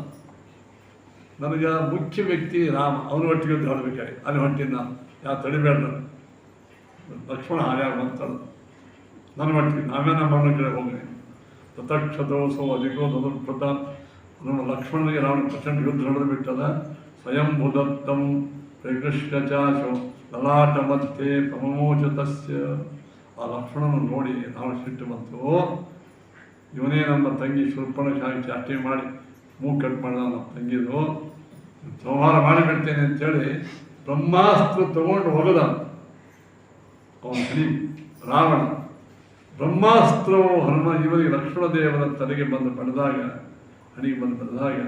ನನಗೆ ಮುಖ್ಯ ವ್ಯಕ್ತಿ ರಾಮ, ಅವನ ಒಟ್ಟಿಗೆ ಹೊರಬೇಕಾಗಿ ಅಲ್ಲಿ ಹೊಂಟಿನ ನಾನು ಯಾವ ತಡಿಬೇಡ. ಲಕ್ಷ್ಮಣ ಹಾರ್ಯಾಗ ಬಂತಲ್ಲ ನನ್ನ ಮಟ್ಟಿಗೆ ನಾವೇ ನಮ್ಮ ಅಣ್ಣ ಕಡೆ ಹೋಗಿ ತತಕ್ಷತೋಸೋ ಅಧಿಕೋ ತದೃತ. ನಮ್ಮ ಲಕ್ಷ್ಮಣನಿಗೆ ರಾವಣ ಪ್ರಚಂಡ ಯುದ್ಧ ನಡೆದು ಬಿಟ್ಟದ. ಸ್ವಯಂ ಭುದತ್ತಂ ಪ್ರಕೃಷ್ಟಚಾಶೋ ಲಲಾಟ ಮಧ್ಯೆ ಪ್ರಮೋಚತಸ್ಯ. ಆ ಲಕ್ಷ್ಮಣನ ನೋಡಿ ರಾವಣ ಸಿಟ್ಟು ಬಂತು. ಇವನೇ ನಮ್ಮ ತಂಗಿ ಶೂರ್ಪಣಖಾಗಿ ಚಾಷ್ಟೆ ಮಾಡಿ ಮೂಗು ಕಟ್ ಮಾಡಿದ ನಮ್ಮ ತಂಗಿದು. ಸಂಹಾರ ಮಾಡಿಬಿಡ್ತೇನೆ ಅಂತೇಳಿ ಬ್ರಹ್ಮಾಸ್ತ್ರ ತಗೊಂಡು ಹೋಗದ ಅವನ ಹಣಿ ರಾವಣ. ಬ್ರಹ್ಮಾಸ್ತ್ರವು ಇವರಿಗೆ ಲಕ್ಷ್ಮಣ ದೇವರ ತಲೆಗೆ ಬಂದು ಬಡಿದಾಗ, ಹಣಿಗೆ ಬಂದು ಬಡಿದಾಗ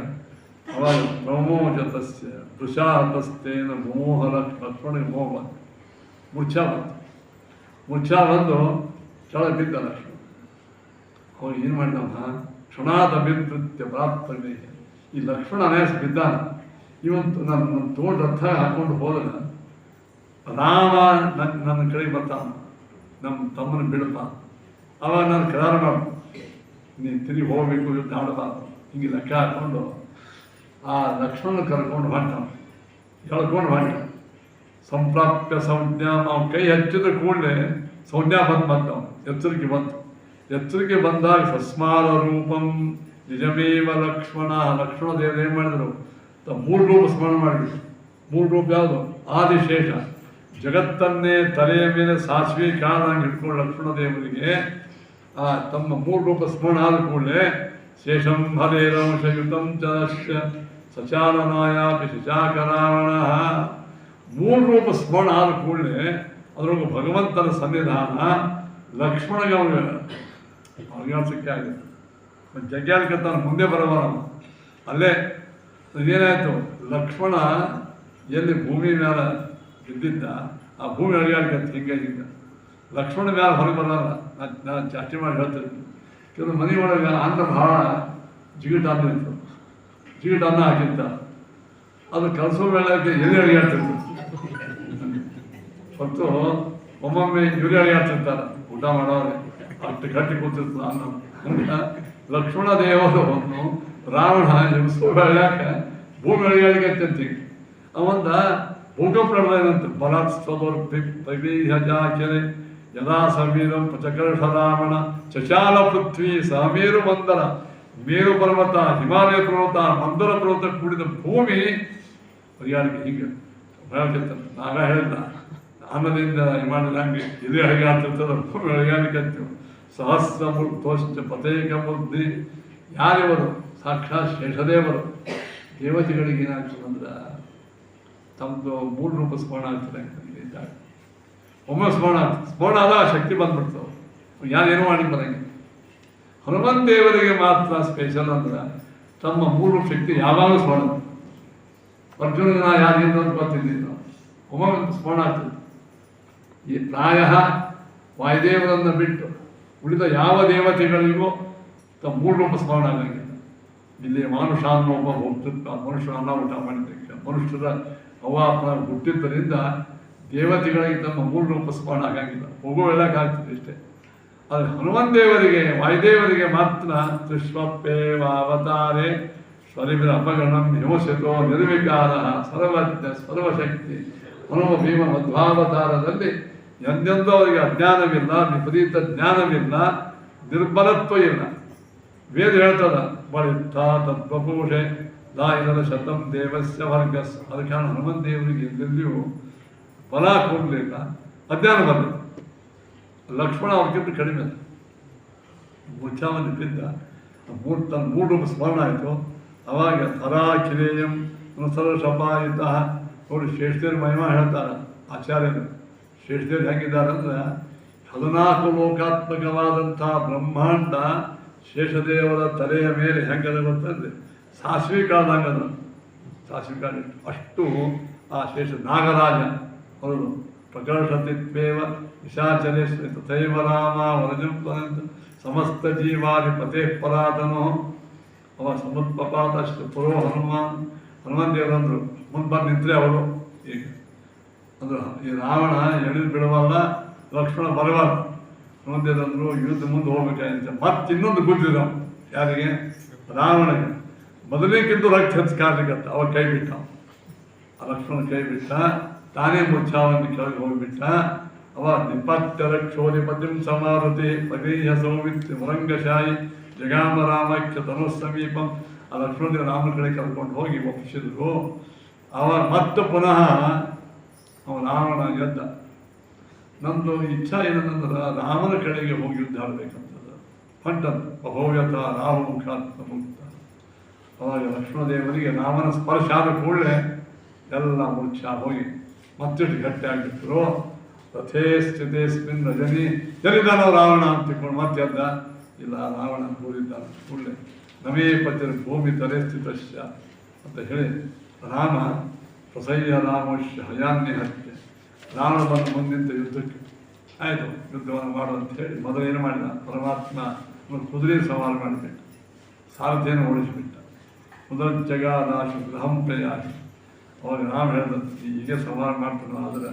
ಅವಾಗ ಪ್ರಮೋಚತಸ್ಯ ದುಶಾತಸ್ತೇನ ಮೋಹ ಲಕ್ಷ್ಮಣಿಗೆ ಮೋಹ ಬಂತು. ಮುಚ್ಚ ಬಂದು ಕೆಳ ಬಿದ್ದ ಲಕ್ಷ್ಮಣ. ಅವ್ರು ಏನು ಮಾಡಿದವ ಕ್ಷಣಾದ ಬಿನೃತ್ಯ ಪ್ರಾಪ್ತನೇ. ಈ ಲಕ್ಷ್ಮಣ ಅನೇಸ ಬಿದ್ದಾನ. ಇವಂತು ನನ್ನ ತೋಟ ರಥ ಹಾಕೊಂಡು ಹೋದ ರಾಮ ನನ್ನ ಕಡೆಗೆ ಬರ್ತಾನ, ನಮ್ಮ ತಮ್ಮನ ಬಿಡಪ್ಪ. ಅವಾಗ ನಾನು ಕರಾರ ಮಾಡು, ನೀನು ತಿರುಗಿ ಹೋಗ್ಬೇಕು, ಯುದ್ಧ ಆಡಬಾರ್ದು. ಹಿಂಗೆ ಲೆಕ್ಕ ಹಾಕ್ಕೊಂಡು ಆ ಲಕ್ಷ್ಮಣ ಕರ್ಕೊಂಡು ಹೊಂಟಾನ, ಎಳ್ಕೊಂಡು ಹೊಂಟ. ಸಂಪ್ರಾಪ್ಯ ಸಂಜ್ಞಾ ಅವ್ನ ಕೈ ಹಚ್ಚಿದ ಕೂಡಲೇ ಸಂಜ್ಞಾ ಬಂದವ, ಎಚ್ಚರಿಕೆ ಬಂತು. ಎಚ್ಚರಿಕೆ ಬಂದಾಗ ಸಸ್ಮಾರ ರೂಪಂ ನಿಜಮೇವ ಲಕ್ಷ್ಮಣ ದೇವರು ಏನು ಮಾಡಿದರು? ಮೂರು ರೂಪ ಸ್ಮರಣ ಮಾಡಿಬಿಟ್ಟು. ಮೂರು ರೂಪ ಯಾವುದು? ಆದಿಶೇಷ ಜಗತ್ತನ್ನೇ ತಲೆಯ ಮೇಲೆ ಸಾಸಿವೆ ಕಾಲಂಗೆ ಹಿಡ್ಕೊಂಡು ಲಕ್ಷ್ಮಣ ದೇವರಿಗೆ ತಮ್ಮ ಮೂರು ರೂಪ ಸ್ಮರಣ ಆದ ಕೂಡಲೇ ಶೇಷಂ ಹರೇರಂಶಯುತಂ ಚ ಸಚಾಲನಾಯಾಪಿ ಶಿಶಾಕರಾವಣ. ಮೂರು ರೂಪ ಸ್ಮರಣ ಆದ ಕೂಡಲೇ ಅದರೊಳಗೆ ಭಗವಂತನ ಸನ್ನಿಧಾನ ಲಕ್ಷ್ಮಣಗೆ ಅವ್ರಿಗೆ ಸಿಕ್ಕೇ ಆಗುತ್ತೆ. ಜಗ್ಯಾಲಕ್ಕೆ ತಾನು ಮುಂದೆ ಬರಬಾರ ಅಲ್ಲೇ ಏನಾಯಿತು? ಲಕ್ಷ್ಮಣ ಎಲ್ಲಿ ಭೂಮಿ ಮೇಲೆ ಬಿದ್ದಿದ್ದ ಆ ಭೂಮಿ ಅಡಿಗಾಡ್ಕೆ ಹಿಂಗಾಗಿದ್ದ. ಲಕ್ಷ್ಮಣ ಮೇಲೆ ಹೊರಗೆ ಬರಲ್ಲ. ನಾನು ಜಾಸ್ತಿ ಮಾಡಿ ಹೇಳ್ತಿದ್ದೆ, ಕೆಲವು ಮನೆಯೊಳಗೆ ಅನ್ನ ಭಾಳ ಜಿಗಿಟ ಅನ್ನ ಇತ್ತು, ಜಿಗಿಟ ಅನ್ನ ಹಾಕಿರ್ತ, ಅದು ಕಲಸೋ ವೇಳೆಗೆ ಎದೆ ಅಡಿಗಾಡ್ತಿತ್ತು. ಮತ್ತು ಒಮ್ಮೊಮ್ಮೆ ಇವ್ರೇ ಅಡಿಗಾಡ್ತಿರ್ತಾರೆ ಊಟ ಮಾಡೋರೆ, ಅಷ್ಟು ಗಟ್ಟಿ ಕೂತಿರ್ತದೆ ಅನ್ನ. ಹಂಗೆ ಲಕ್ಷ್ಮಣ ದೇವರನ್ನು ರಾವಣ ಎಬ್ಸೋ ಬೆಳ್ಯಾಕ ಭೂಮಿ ಅಡಿಗಾಡಿಗೆ ಅಂತೀವಿ. ಅವಂದ ಭೂಕಂಪ ನಡೆದೇನಂತ ಬಲಾತ್ಸದೋರ್ ಪೈಬೀಹಜಾಕೆರೆ ಯದಾ ಸಮೀರಂ ಪ್ರಚಕರ್ಷ ರಾವಣ ಚಚಾಲ ಪೃಥ್ವಿ ಸಮೇರು ಮಂದರ. ಮೇರು ಪರ್ವತ, ಹಿಮಾಲಯ ಪರ್ವತ, ಮಂದರ ಪರ್ವತ ಕೂಡಿದ ಭೂಮಿ ಅಡಿಗಾಡಿಗೆ ಹೀಗೆ ಹೇಳ್ತಿರ್ತಾರೆ. ನಾಗ ಹೇಳಿದ ಅನ್ನದಿಂದ ಹಿಮಾಲಯದ ಹಂಗೆ ಇದೇ ಅಡಿಗಾಡ್ತಿರ್ತದ ಭೂಮಿ ಅಡಿಗಾಡಿಗೆ ಅಂತೀವಿ. ಸಹಸ್ರ ಮೂರ್ತೋಷ್ಟ ಪತೇಕ ಬುದ್ಧಿ. ಯಾರಿವರು? ಸಾಕ್ಷಾತ್ ಶೇಷದೇವರು. ದೇವತೆಗಳಿಗೆ ಏನಾಗ್ತದಂದ್ರೆ ತಮ್ಮದು ಮೂರು ರೂಪ ಸ್ಮರಣ ಆಗ್ತದೆ. ಇದ್ದಾಗ ಒಮ್ಮೆ ಸ್ಮರಣ ಆದ ಶಕ್ತಿ ಬಂದ್ಬಿಡ್ತಾವೆ, ಯಾರೇನೋ ಮಾಡಿ ಬರಂಗಿಲ್ಲ. ಹನುಮಂತ ದೇವರಿಗೆ ಮಾತ್ರ ಸ್ಪೆಷಲ್ ಅಂದ್ರೆ ತಮ್ಮ ಮೂರು ಶಕ್ತಿ ಯಾವಾಗಲೂ ಸ್ಮರಣ. ಅರ್ಜುನ ನಾ ಯಾರಿಲ್ಲ ಅಂತ ಗೊತ್ತಿದ್ದಿಲ್ಲ, ಒಮ್ಮೆ ಸ್ಮರಣ ಆಗ್ತದೆ. ಈ ಪ್ರಾಯ ವಾಯುದೇವರನ್ನು ಬಿಟ್ಟು ಉಳಿದ ಯಾವ ದೇವತೆಗಳಿಗೂ ತಮ್ಮ ಮೂರು ರೂಪ ಸ್ಮರಣ ಆಗಂಗಿಲ್ಲ. ಇಲ್ಲಿ ಮನುಷ್ಯ ಅನ್ನೋ ಒಬ್ಬ ಹೋಗ್ತಿರ್ತ, ಮನುಷ್ಯರ ಅನ್ನ ಊಟ ಮಾಡಿದ್ದಕ್ಕೆ ಮನುಷ್ಯರ ಅವ್ವಾಪನ ಹುಟ್ಟಿದ್ದರಿಂದ ದೇವತೆಗಳಿಗೆ ತಮ್ಮ ಮೂರು ರೂಪ ಸ್ಮರಣ ಆಗಂಗಿಲ್ಲ, ಹೋಗೋವೆಲ್ಲಕ್ಕಾಗ್ತದೆ ಇಷ್ಟೇ. ಆದರೆ ಹನುಮಂತ ದೇವರಿಗೆ ವಾಯುದೇವರಿಗೆ ಮಾತ್ರ ತ್ರಿಶ್ವಪ್ಪೇವಾವತಾರೆ ಸ್ವರಿವಿರ ಅಪಗಣಂ ಯೋಷಿತೋ ನಿರ್ವಿಕಾರ ಸರ್ವಜ್ಞ ಸರ್ವಶಕ್ತಿ ಹನುಮ ಭೀಮ ಮಧ್ವಾವತಾರದಲ್ಲಿ ಎಂದೆಂದೂ ಅವರಿಗೆ ಅಜ್ಞಾನವಿಲ್ಲ, ವಿಪರೀತ ಜ್ಞಾನವಿಲ್ಲ, ನಿರ್ಬಲತ್ವ ಇಲ್ಲ. ವೇದ ಹೇಳ್ತದ ಬಳಿತ್ತ ತತ್ವಪೂಷೆ ದಾಯಿದರ ಶತಂ ದೇವಸ್ಯ ವರ್ಗಸ್. ಅದಕ್ಕೆ ಹನುಮಂತ ದೇವರಿಗೆ ಎಲ್ಲೆಲ್ಲಿಯೂ ಫಲ ಕೊಡಲಿಲ್ಲ, ಅಜ್ಞಾನ ಬರಲಿಲ್ಲ. ಲಕ್ಷ್ಮಣ ಅವ್ರಿಗಿಂತ ಕಡಿಮೆ ಅಲ್ಲ, ಮುಚ್ಚಾವಲ್ಲಿ ಬಿದ್ದ ತನ್ನ ಮೂರು ಸ್ಮರಣ ಆಯಿತು. ಅವಾಗ ತರಾಖಿಲೇಯಂ ಸರ್ವಶಪಾಯಿತ. ಅವರು ಶ್ರೇಷ್ಠರು ಮಹಿಮಾ ಹೇಳ್ತಾರೆ ಆಚಾರ್ಯರು. ಶ್ರೇಷ್ಠರು ಹೆಂಗಿದ್ದಾರಂದ್ರೆ 14 ಲೋಕಾತ್ಮಕವಾದಂಥ ಬ್ರಹ್ಮಾಂಡ ಶೇಷದೇವರ ತಲೆಯ ಮೇಲೆ ಹೆಂಗದ ಗೊತ್ತಂದ್ರೆ ಸಾಸಿವೆ ಕಾಳದಂಗದ. ಸಾಸಿವೆ ಕಾಳು ಅಷ್ಟು ಆ ಶೇಷ ನಾಗರಾಜ ಅವರು ಪ್ರಕರ್ಷತಿತ್ವೇವ ನಿಶಾಚರೇಶ್ವರಿ ತಥೈವ ರಾಮ ವರಜಂ ತ್ವನಂತ ಸಮಸ್ತ ಜೀವಾಧಿಪತೆ ಪರಾತನೋ. ಅವ ಸಮತ್ಪಪಾತಷ್ಟು ಪುರೋ ಹನುಮಾನ್ ದೇವರಂದರು ಮುಂದೆ ಬಂದು ನಿಂತರೆ ಅವರು. ಈಗ ಅಂದ್ರೆ ಈ ರಾವಣ ಎಳೆದು ಬಿಡವಲ್ಲ, ಲಕ್ಷ್ಮಣ ಬರವಲ್ಲ. ಹನುಮಾನ್ ದೇವರಂದರು ಯುದ್ಧ ಮುಂದೆ ಹೋಗ್ಬೇಕಾಗಿಂತ ಮತ್ತೆ ಇನ್ನೊಂದು ಗುದ್ದಿದ ಯಾರಿಗೆ? ರಾವಣಗೆ. ಮೊದಲಿಗಿಂತ ರಕ್ತ ಹೆಚ್ಚಿಕಾರ್ಲಿಕ್ಕತ್ತ. ಅವ ಕೈ ಬಿಟ್ಟ, ಆ ಲಕ್ಷ್ಮಣ ಕೈ ಬಿಟ್ಟ, ತಾನೇ ಮುಚ್ಚಾವನ್ನು ಕೆಳಗೆ ಹೋಗಿಬಿಟ್ಟ. ಅವ ನಿಪತ್ಯರಕ್ಷೋಲಿ ಪದ್ಯಂ ಸಮಾರುತಿ ಪಗೀಯ ಸೌಮಿತ್ಯ ಮುರಂಗಶಾಯಿ ಜಗಾಮ ರಾಮಕ್ಯ ಧನು ಸಮೀಪಂ. ಆ ಲಕ್ಷ್ಮಣ ರಾಮನ ಕಡೆ ಕರ್ಕೊಂಡು ಹೋಗಿ ಒಪ್ಪಿಸಿದ್ರು. ಅವ ಮತ್ತೆ ಪುನಃ ಅವ ರಾವಣ ಗೆದ್ದ. ನಮ್ಮದು ಇಚ್ಛಾ ಏನಂದ್ರೆ ರಾಮನ ಕಡೆಗೆ ಹೋಗಿ ಯುದ್ಧ ಆಡಬೇಕಂತದ ಹೊಂಟದ. ಅಭೋವ್ಯತ ರಾಮಮುಖಾತ್ಮ ಮುಕ್ತ. ಅವಾಗ ಲಕ್ಷ್ಮಣದೇವರಿಗೆ ರಾಮನ ಸ್ಪರ್ಶ ಆದ ಕೂಡಲೇ ಎಲ್ಲ ಮುಚ್ಚ ಹೋಗಿ ಮತ್ತಿಷ್ಟು ಗಟ್ಟಿ ಆಗಿಬಿಟ್ರು. ರಥೇ ಸ್ಥಿತೇಸ್ಮಿನ್ ರಜನಿ ಎಲ್ಲಿದ್ದಾನೋ ರಾವಣ ಅಂತ ತಿಳ್ಕೊಂಡು ಮತ್ತೆ ಎದ್ದ. ಇಲ್ಲ, ರಾವಣ ಕೂಡಿದ್ದಾನೆ ಕೂಡಲೇ ನವೇ ಪತಿರ ಭೂಮಿ ತಲೆ ಸ್ಥಿತಶ್ಯ ಅಂತ ಹೇಳಿ ರಾಮ ಪ್ರಸಯ್ಯ ರಾಮಶ್ಯ ಹಯಾನ್ಯ ಹತ್ಯೆ. ರಾವಣ ಬಂದು ಮುಂದಿಂತ ಯುದ್ಧಕ್ಕೆ ಆಯಿತು, ಯುದ್ಧವನ್ನು ಮಾಡು ಅಂತ ಹೇಳಿ ಮೊದಲೇನು ಮಾಡಿದ? ಪರಮಾತ್ಮ ಒಂದು ಕುದುರೆ ಸವಾಲು ಮಾಡಿಬಿಟ್ಟ, ಸಾರಥಿಯನ್ನು ಓಡಿಸಿಬಿಟ್ಟ. ಮೊದಲ ಜಗಾದಾಶು ಗೃಹಂಪ್ರಯಾಶಿ. ಅವಾಗ ರಾಮ ಹೇಳ್ದಂತೆ ಹೀಗೆ ಸವಾಲು ಮಾಡ್ತಾನೆ, ಆದರೆ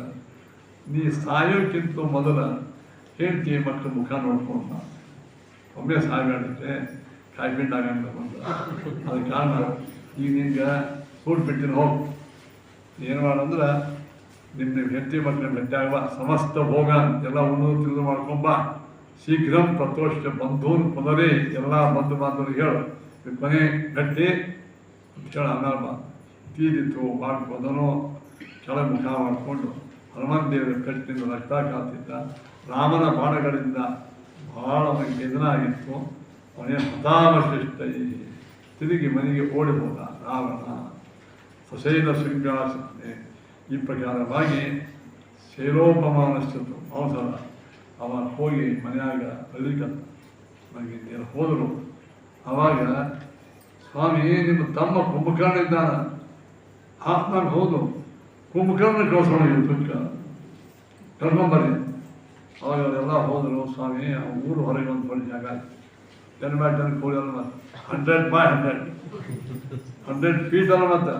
ನೀ ಸಾಯೋಕ್ಕಿಂತ ಮೊದಲ ಹೇಳ್ತಿ ಮಕ್ಕಳ ಮುಖ ನೋಡ್ಕೊಂಡು ಒಮ್ಮೆ ಸಾಯ್ಬೇಡಕ್ಕೆ ಕಾಯ್ಪಿಂಡ್ ಆಗಂತ ಬಂದ. ಅದಕ್ಕೆ ಕಾರಣ ಈಗ ನಿನ್ಗೆ ಸೂಟ್ ಬಿಟ್ಟಿನ ಹೋಗಿ ಏನು ಮಾಡಂದ್ರೆ ನಿಮ್ಮ ಹೆಂಡತಿ ಮಕ್ಕಳ ಭೇಟಿ ಆಗುವ, ಸಮಸ್ತ ಭೋಗ ಎಲ್ಲ ಉಣ್ಣೋದು ತಿಳಿದು ಮಾಡ್ಕೊಂಬ, ಶೀಘ್ರಂ ಪ್ರತೋಷ ಬಂಧೂನ್ ಪುನರೇ ಎಲ್ಲ ಬಂಧು ಬಾಂಧವರಿಗೆ ಹೇಳು ಕೊನೆ ಗಟ್ಟಿ ಅಂತ ಹೇಳಿ ಆಮೇಲೆ ಬಾ ತೀದಿತ್ತು ಮಾಡ್ಕೊಂಡನು. ಕೆಳಗೆ ಮುಖ ಮಾಡಿಕೊಂಡು ಹನುಮಂತ ದೇವರ ಕಟ್ಟಿನಿಂದ ರಕ್ತ ಕಾತಿದ್ದ. ರಾಮನ ಬಾಣಗಳಿಂದ ಬಹಳ ಅವನಿಗೆ ಎದುರಾಗಿತ್ತು. ಅವನೇ ಹತಾಮಶಿಷ್ಟ ತಿರುಗಿ ಮನೆಗೆ ಓಡಿ ಹೋದ ರಾವಣ. ಸಶೈಲ ಶೃಂಗಾಸನೆ. ಈ ಪ್ರಕಾರವಾಗಿ ಶೈಲೋಪಮಾನಶ್ಚತು ಅವಸರ ಅವ ಹೋಗಿ ಮನೆಯಾಗ ಅಳಿಕಂತ ನನಗೆ ಹೋದರು. ಆವಾಗ ಸ್ವಾಮಿ ನಿಮ್ಮ ತಮ್ಮ ಕುಂಭಕರ್ಣ ಇದ್ದಾನ. ನಾನು ಹೌದು, ಕುಂಭಕರ್ಣ ಕಳಿಸೋಣ ಯುದ್ಧಕ್ಕೆ ಕರ್ಕೊಂಬರ್ರಿ. ಅವಾಗ ಅವರೆಲ್ಲ ಹೋದರು. ಸ್ವಾಮಿ ಊರು ಹೊರಗೆ ಒಂದು ಬಳಿ ಜಾಗ 10x10 ಕೋಳಿ ಅಲ್ಲ, ಮತ್ತು 100x100 100 ಫೀಟ್ ಅಲ್ಲ, ಮತ್ತು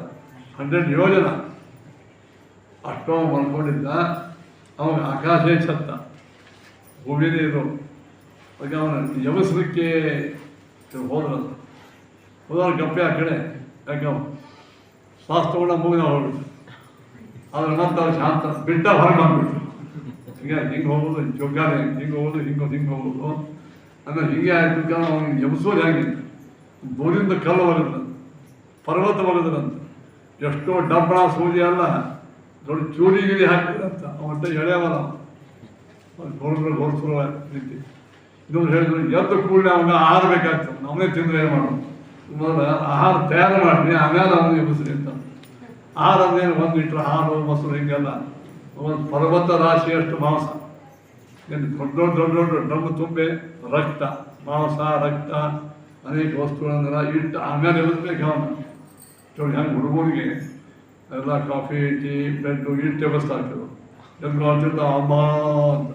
100 ಯೋಜನ ಅಷ್ಟೋ ಮಾಡ್ಕೊಂಡಿದ್ದ. ಅವಾಗ ಆಕಾಶೇ ಛತ್ತ, ಭೂಮಿನೇ ಇದು. ಆಗ ಅವನ ಯಮಸ್ಲಿಕ್ಕೆ ಹೋದ್ರಂತ. ಹೋದವ್ರು ಗಪ್ಪೆ ಆ ಕಡೆ ಯಾಕೆ ಅವನು ಶ್ವಾಸ ತಗೊಂಡ ಮುಗಿದ ಹೋಗ್ಬಿಟ್ಟು ಅದ್ರ ಮತ್ತೆ ಅವ್ರು ಶಾಂತ ಬಿಟ್ಟ ಹೊರಗೆ ಬಂದ್ಬಿಟ್ರು. ಹಿಂಗೆ ಹೋಗೋದು ಜೊಗ್ಗಾನೆ, ಹಿಂಗೆ ಹೋಗೋದು, ಹಿಂಗೆ ಹೋಗೋದು ಅಂದ್ರೆ ಹಿಂಗೆ ಆಯ್ತು. ಅವ್ನಿಗೆ ಎಬ್ಸೋದು ಹೇಗೆ? ದೂರಿಂದ ಕಲ್ಲು ಒಗದ್ರಂತ, ಪರ್ವತ ಒಗದ್ರಂತ, ಎಷ್ಟೋ ಡಬ್ಬಳ ಸೂಜಿ ಅಲ್ಲ ದೊಡ್ಡ ಚೂರಿ ಗಿರಿ ಹಾಕಿದ್ರಂತ. ಅವತ್ತ ಎಳೆಯವಲ್ಲ ಹೊರಸರು ರೀತಿ. ಇನ್ನೊಂದು ಹೇಳಿದ್ರು ಎದ್ದು ಕೂಡಲೇ ಅವಾಗ ಆಹಾರ ಬೇಕಾಗ್ತದೆ, ನಮ್ಮನೇ ತಿಂದರೆ ಏನು ಮಾಡೋದು? ಮೊದಲು ಆಹಾರ ತಯಾರು ಮಾಡಿರಿ, ಆಮೇಲೆ ಅವನು ಎಬ್ಬಿಸ್ರಿ ಅಂತ. ಆಹಾರ ಅಂದೇನು 1 ಲೀಟ್ರ್ ಹಾಲು ಮೊಸರು ಹಿಂಗೆಲ್ಲ ಒಂದು ಪರ್ವತ ರಾಶಿಯಷ್ಟು ಮಾಂಸ, ಏನು ದೊಡ್ಡ ದೊಡ್ಡ ದೊಡ್ಡ ದೊಡ್ಡ ಡಬ್ಬು ತುಂಬೆ ರಕ್ತ, ಮಾಂಸ, ರಕ್ತ, ಅನೇಕ ವಸ್ತುಗಳನ್ನೆಲ್ಲ ಇಟ್ಟು ಆಮೇಲೆ ಎಬ್ಬಿಸ್ಬೇಕು ಅವನು. ನೋಡಿ ಹೆಂಗೆ ಹುಡುಗರಿಗೆ ಎಲ್ಲ ಕಾಫಿ, ಟೀ, ಬ್ರೆಡ್ಡು ಇಟ್ಟು ಎಬ್ಬಿಸ್ತಾಗ್ತದೆ. ಎದ್ದು ಅಂತಿರ್ತಾವ ಅಮ್ಮ ಅಂತ.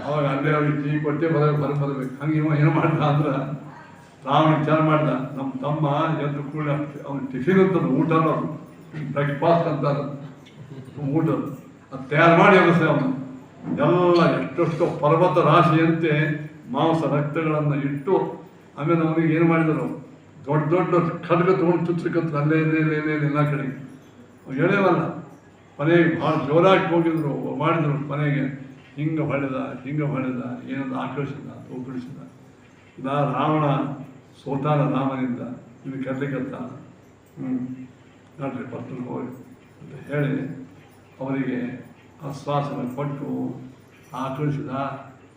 ಅವಾಗ ಅಲ್ಲೇ ಅವ್ರಿಗೆ ಟೀ ಕೊಟ್ಟೆ ಬರಬೇಕು. ಹಂಗೆ ಇವ ಏನು ಮಾಡ್ದ ಅಂದ್ರೆ ರಾವಣ ವಿಚಾರ ಮಾಡ್ದ, ನಮ್ಮ ತಮ್ಮ ಎದ್ದು ಕೂಡ ಅವ್ನು ಟಿಫಿನ್ ಅಂತದ್ದು, ಊಟ ಅನ್ನೋದು ಬ್ರೇಕ್ಫಾಸ್ಟ್ ಅಂತಾರೆ, ಊಟ ಅದು ತಯಾರು ಮಾಡಿ ಎಬ್ಬಿಸ್ತೆ ಅವನು. ಎಲ್ಲ ಎಷ್ಟೆಷ್ಟೋ ಪರ್ವತ ರಾಶಿಯಂತೆ ಮಾಂಸ ರಕ್ತಗಳನ್ನು ಇಟ್ಟು ಆಮೇಲೆ ಅವನಿಗೆ ಏನು ಮಾಡಿದರು? ದೊಡ್ಡ ದೊಡ್ಡ ಖಡ್ಗ ತೊಗೊಂಡು ಚುಚ್ಚಲಿಕ್ಕಂತ ಅಲ್ಲೇ ಎಲ್ಲ ಕಡೆಗೆ ಎಳೆಯವಲ್ಲ. ಮನೆಗೆ ಭಾಳ ಜೋರಾಗಿ ಹೋಗಿದ್ರು, ಮಾಡಿದ್ರು. ಮನೆಗೆ ಹಿಂಗೆ ಹೊಡೆದ ಏನಂತ ಆಕರ್ಷಿದ, ತೋಕಡಿಸಿದ. ರಾವಣ ಸೋತಾನ ರಾಮನಿಂದ, ಇದು ಕರ್ಲಿಕ್ಕತ್ತ ನೋಡ್ರಿ ಪಟ್ಟಣ ಹೋಗಿ ಅಂತ ಹೇಳಿ ಅವರಿಗೆ ಆಶ್ವಾಸನೆ ಕೊಟ್ಟು ಆಕಳಿಸಿದ,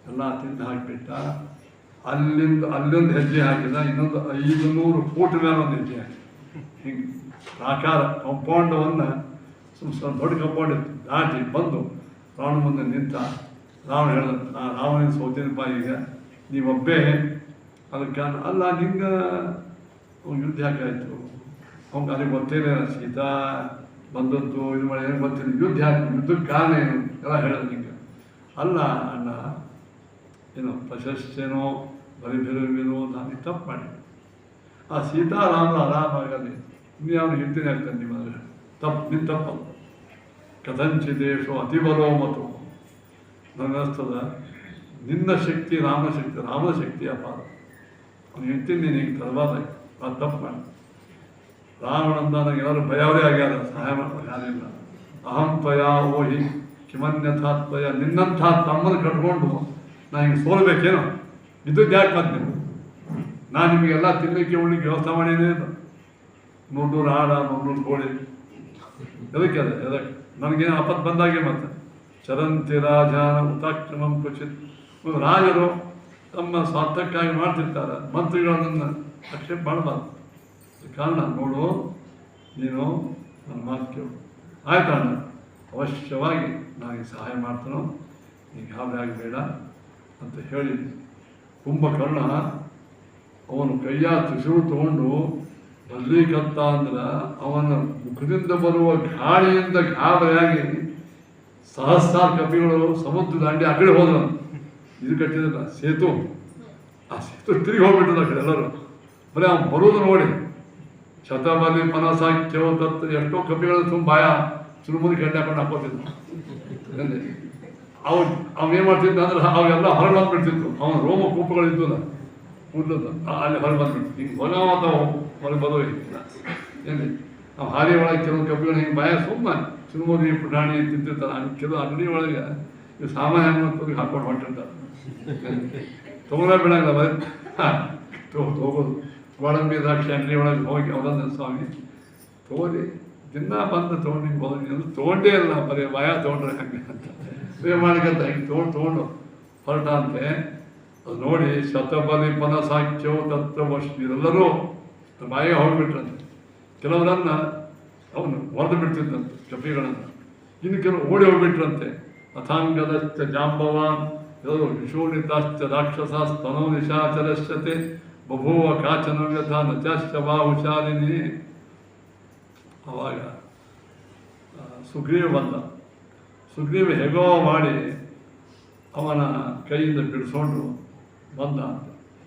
ಎಲ್ಲ ತಿಂದು ಹಾಕಿಬಿಟ್ಟ. ಅಲ್ಲೊಂದು ಹೆಜ್ಜೆ ಹಾಕಿದ, ಇನ್ನೊಂದು 500 ಫೂಟ್ ಮೇಲೆ ಒಂದು ಹೆಜ್ಜೆ ಹಾಕಿ ಹಿಂಗೆ ಆಕಾರ ಕಂಪೌಂಡವನ್ನು ಸ್ವಲ್ಪ ದೊಡ್ಡ ಕಂಪೌಂಡ್ ಇತ್ತು ದಾಟಿ ಬಂದು ರಾವಣ ಮುಂದೆ ನಿಂತ. ರಾವಣ ಹೇಳ್ದ, ನಾನು ರಾವಣನ ಸೋತಿನಪ್ಪ, ಈಗ ನೀವೊಬ್ಬೇ ಅದಕ್ಕೆ ಅಲ್ಲ ನಿಂಗೆ ಯುದ್ಧ ಯಾಕಾಯಿತು, ಅವ್ನಿಗೆ ಅದಕ್ಕೆ ಗೊತ್ತೇನೆ ಸೀತಾ ಬಂದದ್ದು ಇದು ಮಾಡಿ ಏನು ಗೊತ್ತಿಲ್ಲ, ಯುದ್ಧಕ್ಕೆ ಕಾರಣ ಏನು ಎಲ್ಲ ಹೇಳೋದು ನಿಂಗೆ. ಅಲ್ಲ ಅಣ್ಣ, ಏನೋ ಪ್ರಶಸ್ತಿನೋ ಬರಿಬಿರುವಿನೋ ನಾನು ತಪ್ಪು ಮಾಡಿ ಆ ಸೀತಾರಾಮನ ಆರಾಮಾಗಲಿ ನೀವು ಅವ್ನು ಹೇಳ್ತೀನಿ ಆಗ್ತಾನೆ. ನಿಮ್ಮ ನಿನ್ನ ತಪ್ಪಲ್ಲ. ಕಥಂಚಿದೇಶು ಅತಿಬಲೋ ಮತು, ನನಗನ್ನಿಸ್ತದ ನಿನ್ನ ಶಕ್ತಿ ರಾಮನ ಶಕ್ತಿ ಅಪಾರ. ಅವ್ನು ಹೇಳ್ತೀನಿ ನೀನು ಈಗ ತರಬಾರ್ದ, ಅದು ತಪ್ಪು ಮಾಡಿ. ರಾವಣಂದ ನನಗೆ ಎಲ್ಲರೂ ಭಯವೇ ಆಗ್ಯಾರ, ಸಹಾಯ ಮಾಡ್ತಾರೆ ಯಾರಿಲ್ಲ. ಅಹಂ ತ್ವಯ ಓಹಿ ಕಿಮನ್ಯಥಾ ತ್ವಯ, ನಿನ್ನಂಥ ತಮ್ಮನ ಕಟ್ಕೊಂಡು ನಾನು ಹಿಂಗೆ ಸೋಲ್ಬೇಕೇನೋ, ಇದ್ದದ್ದು ಯಾಕೆ ಬಂದು ನೀವು? ನಾನು ನಿಮಗೆಲ್ಲ ತಿನ್ನಲಿಕ್ಕೆ ಉಳ್ಳಿಕ್ಕೆ ವ್ಯವಸ್ಥೆ ಮಾಡೇನೇ ಇಲ್ಲ. 100 ಆಡ 100 ಕೋಳಿ, ಎದಕ್ಕೆ ನನಗೇನು ಆಪತ್ತು ಬಂದಾಗೆ. ಮತ್ತೆ ಚರಂತಿ ರಾಜಾನ ಉತಾಕ್ರಮಂ ಕ್ವಚಿತ್, ರಾಜರು ತಮ್ಮ ಸ್ವಾರ್ಥಕ್ಕಾಗಿ ಮಾಡ್ತಿರ್ತಾರೆ, ಮಂತ್ರಿಗಳನ್ನ ಆಕ್ಷೇಪ ಮಾಡಬಾರ್ದು. ಕಾರಣ ನೋಡು, ನೀನು ನನ್ನ ಮಾತು ಕೇಳು, ಆಯ್ತಣ್ಣ ಅವಶ್ಯವಾಗಿ ನನಗೆ ಸಹಾಯ ಮಾಡ್ತಾನೋ, ಈಗ ಗಾಬರಿ ಆಗಬೇಡ ಅಂತ ಹೇಳಿ ಕುಂಭಕರ್ಣ ಅವನು ಕೈಯ ತ್ರಿಶೂಲ ತಗೊಂಡು ಬರ್ಲಿಕ್ಕಂತ ಅಂದ್ರೆ ಅವನ ಮುಖದಿಂದ ಬರುವ ಗಾಳಿಯಿಂದ ಗಾಬರಿಯಾಗಿ ಸಹಸ್ರಾರು ಕಪಿಗಳು ಸಮುದ್ರ ದಾಂಡಿ ಆ ಕಡೆ ಹೋದ್ರು. ಇದು ಕಟ್ಟಿದ್ರಲ್ಲ ಸೇತು, ಆ ಸೇತು ತಿರುಗಿ ಹೋಗ್ಬಿಟ್ಟದ ಆ ಕಡೆ ಎಲ್ಲರೂ. ಬರೀ ಅವ್ನು ಬರೋದು ನೋಡಿ ಶತಬಲಿ ಮನಸಾಖ್ಯೋ ತತ್, ಎಷ್ಟೋ ಕಪಿಗಳು ತುಂಬ ಭಯ ಚುರುಮುರಿ ಗಂಟೆ ಹಾಕೊಂಡು ಹಾಕೋತಿದ್ದ. ಅವೇನು ಮಾಡ್ತಿದ್ದ ಅಂದ್ರೆ ಅವೆಲ್ಲ ಹೊರಗೆ ಬಂದ್ಬಿಡ್ತಿತ್ತು. ಅವನ ರೋಮ ಕೂಪಗಳಿದ್ದಲ್ಲ ಕೂದಲದ ಅಲ್ಲಿ ಹೊರಗೆ ಬಂದ್ಬಿಡ್ತು. ಹಿಂಗೆ ಹೊರಗೆ ಬರೋಲ್ಲ ಏನು ನಾವು ಹಾರಿ ಒಳಗೆ ಕೆಲವು ಕಪಿಗಳು ಹಿಂಗೆ ಭಯ ಸುಮ್ಮನೆ ಚುರುಮುರಿ ಪುಟಾಣಿ ತಿಂತಿರ್ತಾರೆ. ಕೆಲವು ಅಂಗಡಿ ಒಳಗೆ ಇವು ಸಾಮಾನ್ಯ ಅನ್ನೋದು ಹಾಕೊಂಡು ಹೊಂಟಿರ್ತಾರೆ. ತೊಗೊಳ ಬಿಡಂಗಿಲ್ಲ, ಬರೀ ಹೋಗೋದು. ಗೋಡಂಬಿ ದ್ರಾಕ್ಷಿ ಅಂಗಡಿ ಒಳಗೆ ಹೋಗಿ ಅವರನ್ನ ಸ್ವಾಮಿ ತೊಗೊಳಿ, ದಿನ ಬಂದು ತೊಗೊಂಡು ಹಿಂಗೆ ಹೋಗಿ ಅದು ತೊಗೊಂಡೇ ಇಲ್ಲ, ಬರೀ ಭಯ ತೊಗೊಂಡ್ರೆ ಹಂಗೆ ಅಂತ ಮಾಡಿಕಂತ ಹಿಂಗೆ ತೊಗೊಂಡು ಹೊರಟ ಅಂತೆ. ಅದು ನೋಡಿ ಶತಬಲಿ ಮನಸಾಖ್ಯವು ತತ್ವವಶ್, ಇದೆಲ್ಲರೂ ಬಾಯಿಗೆ ಹೋಗ್ಬಿಟ್ರಂತೆ. ಕೆಲವರನ್ನ ಅವನು ಹೊಡೆದು ಬಿಡ್ತಿದ್ದಂತೆ ಕಪಿಗಳನ್ನು, ಇನ್ನು ಕೆಲವು ಓಡಿ ಹೋಗ್ಬಿಟ್ರಂತೆ. ಅಥಾಂಗದಶ್ಚ ಜಾಂಬವಾನ್ ಎಲ್ಲರೂ ವಿಶೂನಿತಾಶ್ಚ ರಾಕ್ಷಸ ಸ್ತನೋ ನಿಶಾಚರಶ್ಚತೆ ಬಭೂವ ಕಾಚನ ವ್ಯಥ ನಚಾಶ್ಚ ವಾ ಹುಷಾರಿಣಿ. ಅವಾಗ ಸುಗ್ರೀವ ಬಂದ. ಸುಗ್ರೀವ ಹೇಗೋ ಮಾಡಿ ಅವನ ಕೈಯಿಂದ ಬಿಡಿಸ್ಕೊಂಡು ಬಂದ.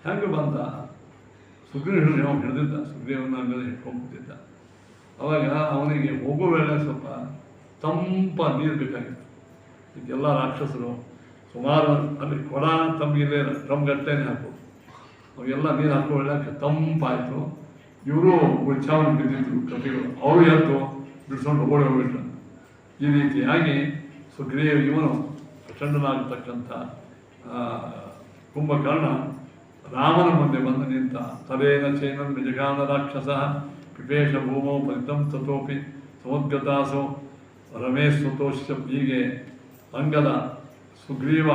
ಹೆಂಗೆ ಬಂದ? ಸುಗ್ರೀವ ಹಿಡಿದಿದ್ದ, ಸುಗ್ರೀವನ ಮೇಲೆ ಹಿಡ್ಕೊಂಡ್ಬಿಟ್ಟಿದ್ದ. ಅವಾಗ ಅವನಿಗೆ ಹೋಗೋ ವೇಳೆ ಸ್ವಲ್ಪ ತಂಪ ನೀರು ಬೇಕಾಗಿತ್ತು. ಈಗೆಲ್ಲ ರಾಕ್ಷಸರು ಸುಮಾರು ಅಲ್ಲಿ ಕೊಡ ತಮ್ಗಿಲ್ಲೇ ಡ್ರಮ್ಗಟ್ಟೆನೇ ಹಾಕೋದು, ಅವೆಲ್ಲ ನೀರು ಹಾಕೋ ವೇಳೆ ತಂಪಾಯಿತು. ಇವರು ಉಚ್ಚಾವನ ಬಿದ್ದಿದ್ರು ಕಪಿಗಳು, ಅವರು ಎದ್ದು ಬಿಡಿಸ್ಕೊಂಡು ಓಡಿ ಹೋಗ್ಬಿಟ್ರು. ಈ ರೀತಿಯಾಗಿ ಸುಗ್ರೀವ ಇವನು ಪ್ರಚಂಡನಾಗತಕ್ಕಂಥ ಕುಂಭಕರ್ಣ ರಾಮನ ಮುಂದೆ ಬಂದು ನಿಂತ. ತದೇನ ಚೈನಂ ನಿಜಗಾನ ರಾಕ್ಷಸ ಪಿಪೇಶ ಭೂಮೌ ಫಲಿತಂ ತಥೋಪಿ ಸಮುದ್ಗತಾಸೋ ರಮೇಶ್ ಸುತೋಷ. ಹೀಗೆ ಅಂಗದ, ಸುಗ್ರೀವ,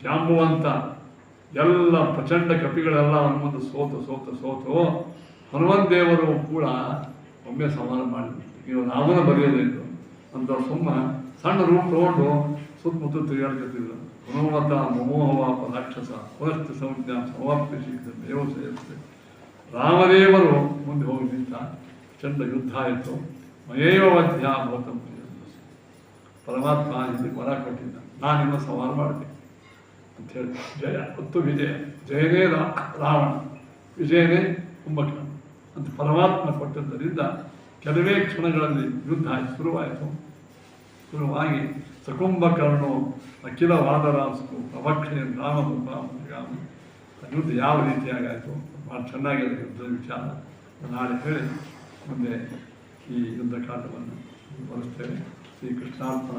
ಜಾಂಬುವಂತ ಎಲ್ಲ ಪ್ರಚಂಡ ಕಪಿಗಳೆಲ್ಲ ಅವನ ಮುಂದೆ ಸೋತು ಹನುಮಂತ ದೇವರು ಕೂಡ ಒಮ್ಮೆ ಸಮಾನ ಮಾಡಿಬಿಟ್ಟು ಇವ ರಾಮನ ಬರೆಯೋದಿತ್ತು ಅಂತ ಸುಮ್ಮ ಸಣ್ಣ ರೂಪ ತಗೊಂಡು ಸುತ್ತಮುತ್ತ ತಿರುಗಾಡ್ತಿದ್ರು. ಹನುಮತ ಮಮೋಹವಾಪ ರಾಕ್ಷಸ ಪುನಶ್ಚ ಸಂಜ್ಞಾ ಸಮಾಪ್ತಿ ಶೀಘ್ರ ದೇವ ಸೇರಿಸಿ. ರಾಮದೇವರು ಮುಂದೆ ಹೋಗಿ ನಿಂತ. ಚಂದ ಯುದ್ಧ ಆಯಿತು. ಮಯೇವ ಮಧ್ಯ ಭೌತಂ. ಪರಮಾತ್ಮ ಇಲ್ಲಿ ವರ ಕೊಟ್ಟಿದ್ದ, ನಾನು ನಿಮ್ಮ ಸವಾಲು ಮಾಡಬೇಕು ಅಂತ ಹೇಳಿ. ಜಯ ಮತ್ತು ವಿಜಯ, ಜಯನೇ ರಾವಣ, ವಿಜಯನೇ ಕುಂಭಕರ್ಣ ಅಂತ ಪರಮಾತ್ಮ ಕೊಟ್ಟದ್ದರಿಂದ ಕೆಲವೇ ಕ್ಷಣಗಳಲ್ಲಿ ಯುದ್ಧ ಶುರುವಾಯಿತು. ಶುರುವಾಗಿ ಸಕುಂಭಕರ್ಣು ಅಖಿಲ ವಾದರಾಸು ಅವಕ್ಷಯ ರಾಮ ಯುದ್ಧ ಯಾವ ರೀತಿಯಾಗಾಯಿತು ಭಾಳ ಚೆನ್ನಾಗಿದೆ ಯುದ್ಧದ ವಿಚಾರ. ನಾಳೆ ಹೇಳಿ ಮುಂದೆ ಈ ಯುದ್ಧಕಾಂಡವನ್ನು ಬರೆಸ್ತೇವೆ. ಶ್ರೀಕೃಷ್ಣಾರ್ಪಣ.